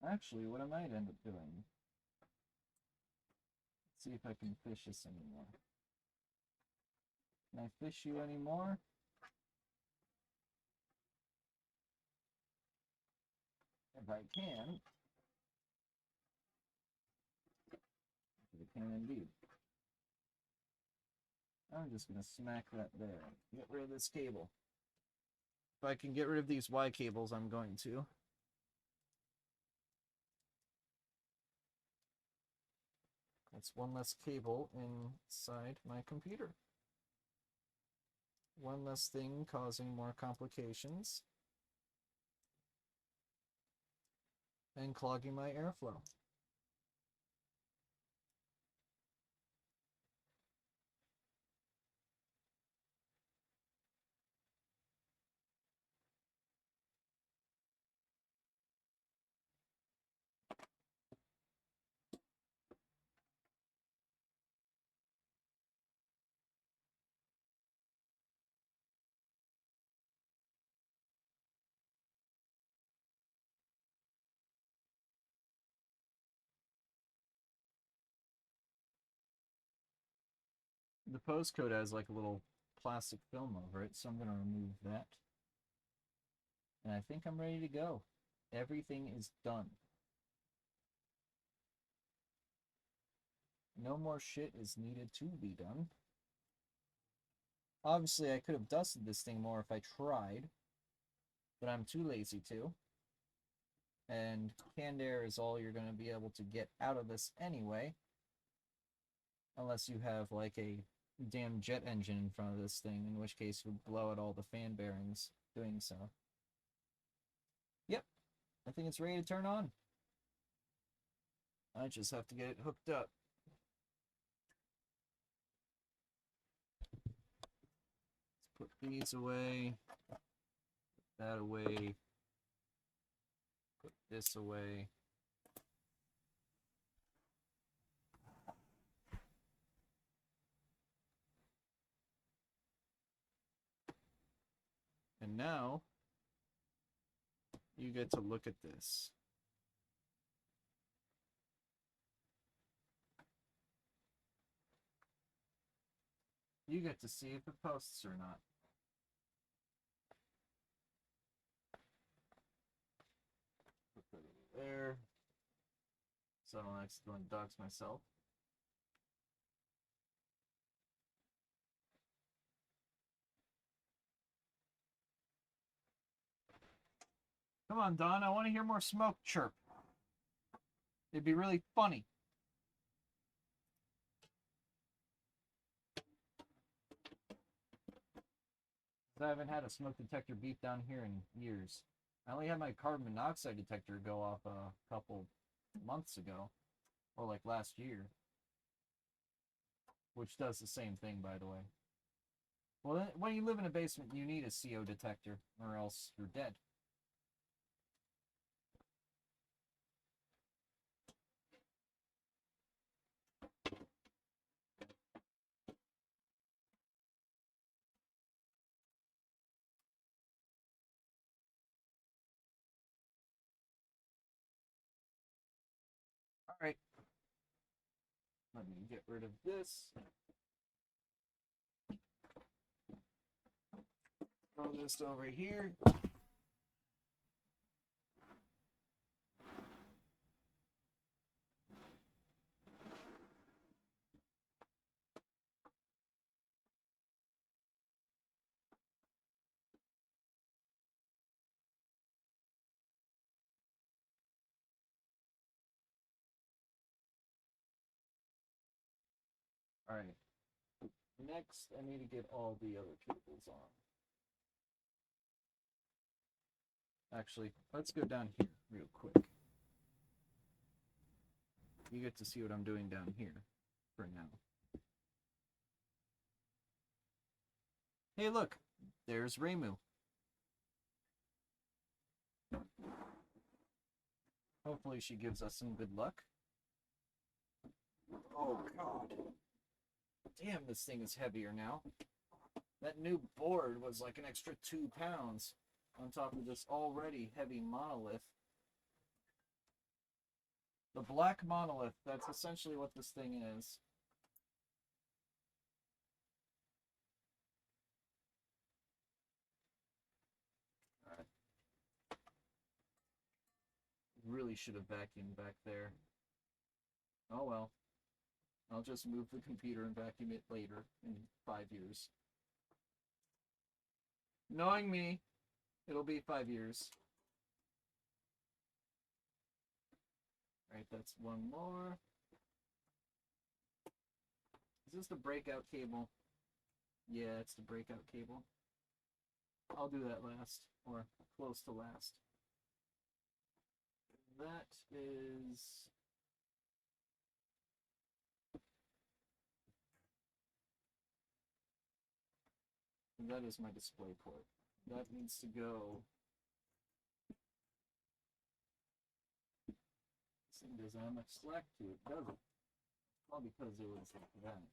Actually, what I might end up doing, let's see if I can fish this anymore. Can I fish you anymore? If I can, I can indeed. I'm just going to smack that there. Get rid of this cable. If I can get rid of these Y cables, I'm going to. That's one less cable inside my computer. One less thing causing more complications and clogging my airflow. The postcode has like a little plastic film over it, so I'm going to remove that. And I think I'm ready to go. Everything is done. No more shit is needed to be done. Obviously, I could have dusted this thing more if I tried, but I'm too lazy to. And canned air is all you're going to be able to get out of this anyway. Unless you have like a damn jet engine in front of this thing, in which case it would blow out all the fan bearings doing so. Yep, I think it's ready to turn on. I just have to get it hooked up. Let's put these away, put that away, put this away. And now you get to look at this. You get to see if it posts or not. Put that over there, so I don't accidentally dox myself. Come on, Don, I want to hear more smoke chirp. It'd be really funny. I haven't had a smoke detector beep down here in years. I only had my carbon monoxide detector go off a couple months ago, or like last year, which does the same thing, by the way. Well, when you live in a basement, you need a CO detector, or else you're dead. Alright. Let me get rid of this. Throw this over here. Alright. Next, I need to get all the other cables on. Actually, let's go down here real quick. You get to see what I'm doing down here for now. Hey, look, there's Reimu. Hopefully she gives us some good luck. Oh, God. Damn, this thing is heavier now. That new board was like an extra 2 pounds on top of this already heavy monolith. The black monolith, that's essentially what this thing is. Alright. Really should have vacuumed back there. Oh well. I'll just move the computer and vacuum it later, in 5 years. Knowing me, it'll be 5 years. Alright, that's one more. Is this the breakout cable? Yeah, it's the breakout cable. I'll do that last, or close to last. That is... that is my display port. That needs to go... this thing doesn't have much slack to it, does it? Well, because it was like that.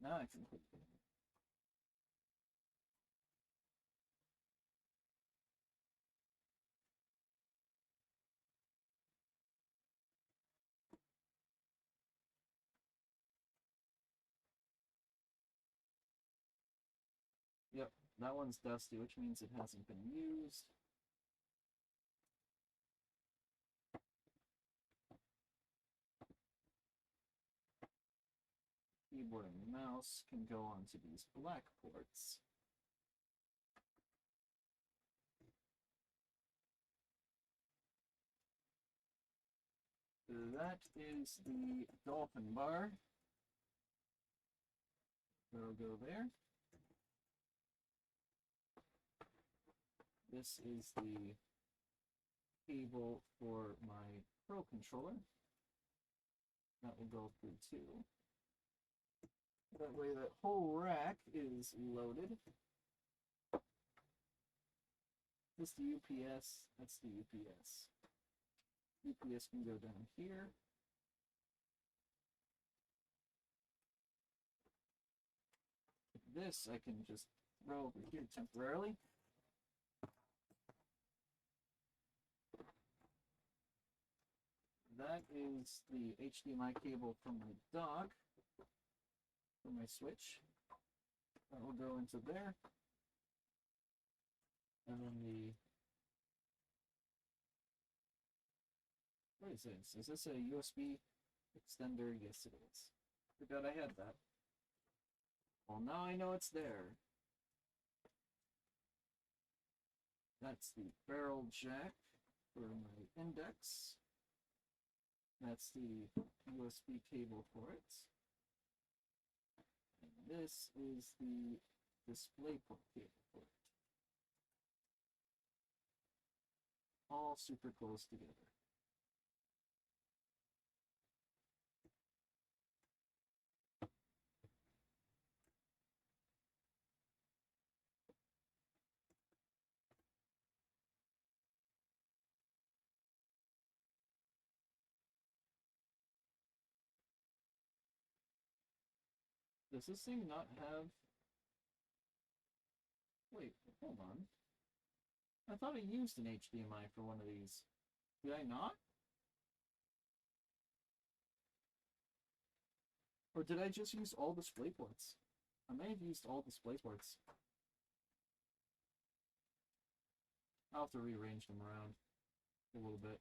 Now I can put it in. Yep, that one's dusty, which means it hasn't been used. Keyboard and mouse can go onto these black ports. That is the dolphin bar. That'll go there. This is the cable for my Pro controller. That will go through too. That way that whole rack is loaded. This is the UPS, that's the UPS. UPS can go down here. This I can just throw over here temporarily. That is the HDMI cable from my dock, for my Switch. That will go into there. And then the... what is this? Is this a USB extender? Yes, it is. Forgot I had that. Well, now I know it's there. That's the barrel jack for my index. That's the USB cable for it. And this is the DisplayPort cable for it. All super close together. Does this thing not have... wait, hold on. I thought I used an HDMI for one of these. Did I not? Or did I just use all display ports? I may have used all display ports. I'll have to rearrange them around a little bit.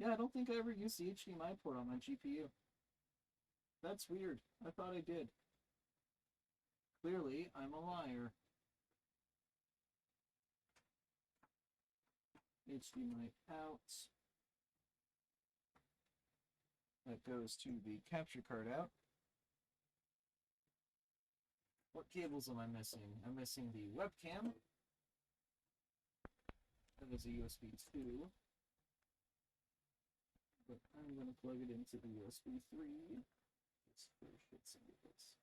Yeah, I don't think I ever used the HDMI port on my GPU. That's weird. I thought I did. Clearly, I'm a liar. HDMI out. That goes to the capture card out. What cables am I missing? I'm missing the webcam. That is a USB 2. But I'm going to plug it into the USB 3. Just for shits and giggles.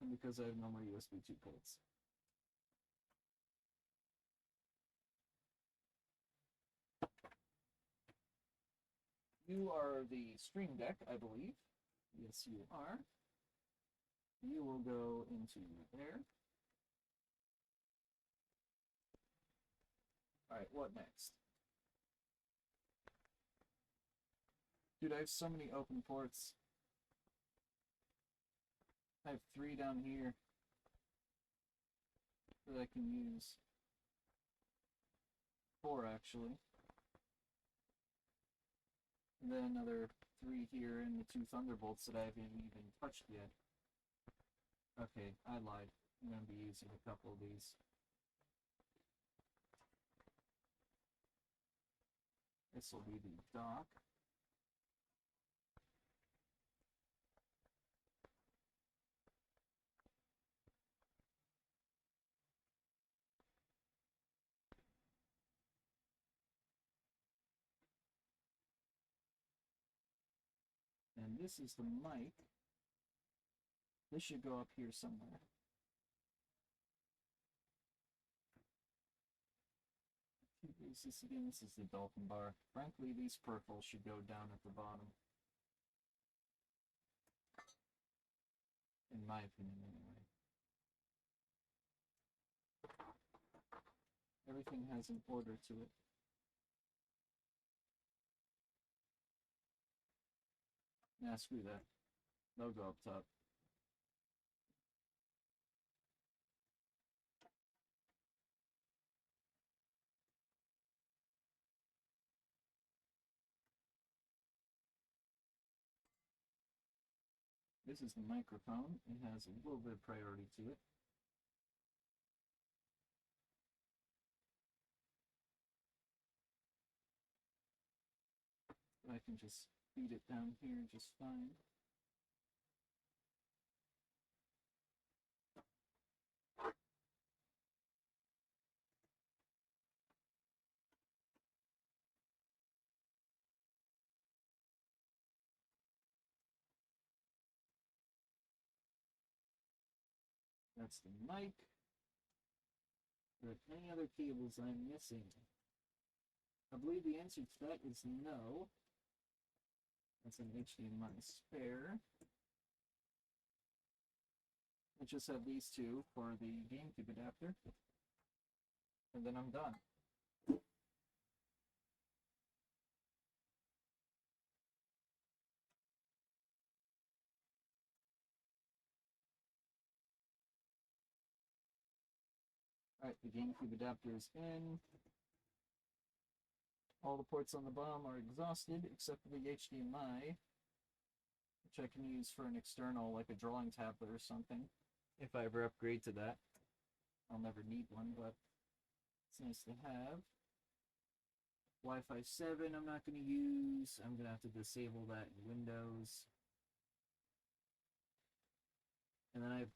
And because I have no more USB 2 ports. You are the Stream Deck, I believe. Yes, you are. You will go into there. Alright, what next? Dude, I have so many open ports. I have 3 down here that I can use. 4, actually. And then another 3 here, and the 2 Thunderbolts that I haven't even touched yet. Okay, I lied. I'm going to be using a couple of these. This will be the dock. And this is the mic. This should go up here somewhere. Is this again? This is the Dolphin bar. Frankly, these peripherals should go down at the bottom. In my opinion, anyway. Everything has an order to it. Nah, screw that. They'll go up top. This is the microphone. It has a little bit of priority to it. I can just feed it down here just fine. That's the mic. Are there any other cables I'm missing? I believe the answer to that is no. That's an HDMI spare. I just have these 2 for the GameCube adapter. And then I'm done. Alright, the GameCube adapter is in. All the ports on the bottom are exhausted, except for the HDMI, which I can use for an external, like a drawing tablet or something, if I ever upgrade to that. I'll never need one, but it's nice to have. Wi-Fi 7 I'm not going to use. I'm going to have to disable that in Windows. And then I have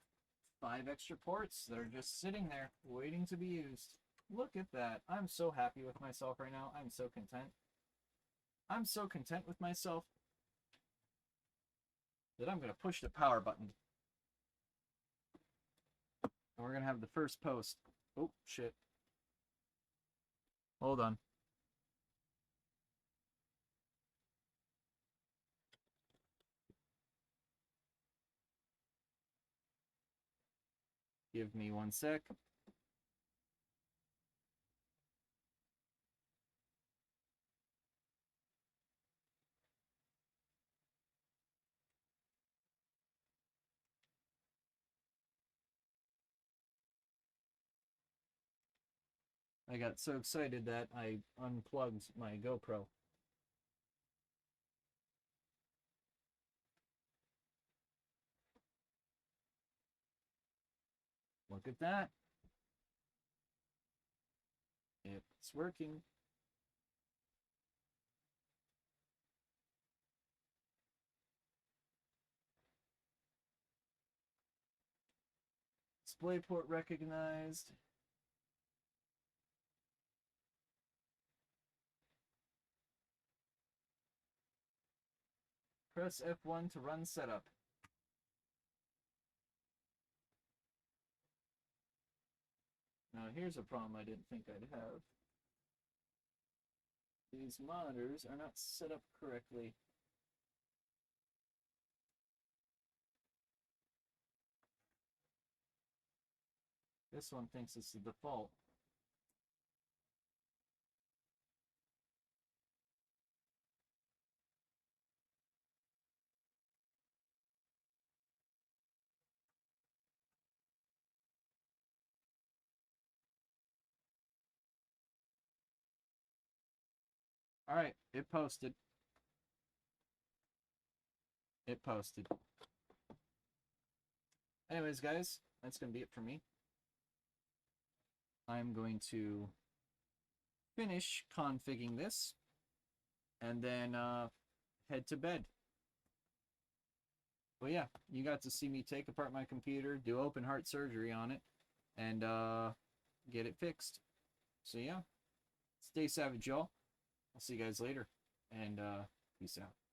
5 extra ports that are just sitting there, waiting to be used. Look at that. I'm so happy with myself right now. I'm so content. I'm so content with myself that I'm going to push the power button. And we're going to have the first post. Oh, shit. Hold on. Give me 1 sec. I got so excited that I unplugged my GoPro. Look at that. It's working. DisplayPort recognized. Press F1 to run setup. Now here's a problem I didn't think I'd have. These monitors are not set up correctly. This one thinks it's the default. Alright, it posted. It posted. Anyways, guys, that's going to be it for me. I'm going to finish configuring this and then head to bed. But yeah, you got to see me take apart my computer, do open heart surgery on it, and get it fixed. So yeah, stay savage, y'all. I'll see you guys later, and peace out.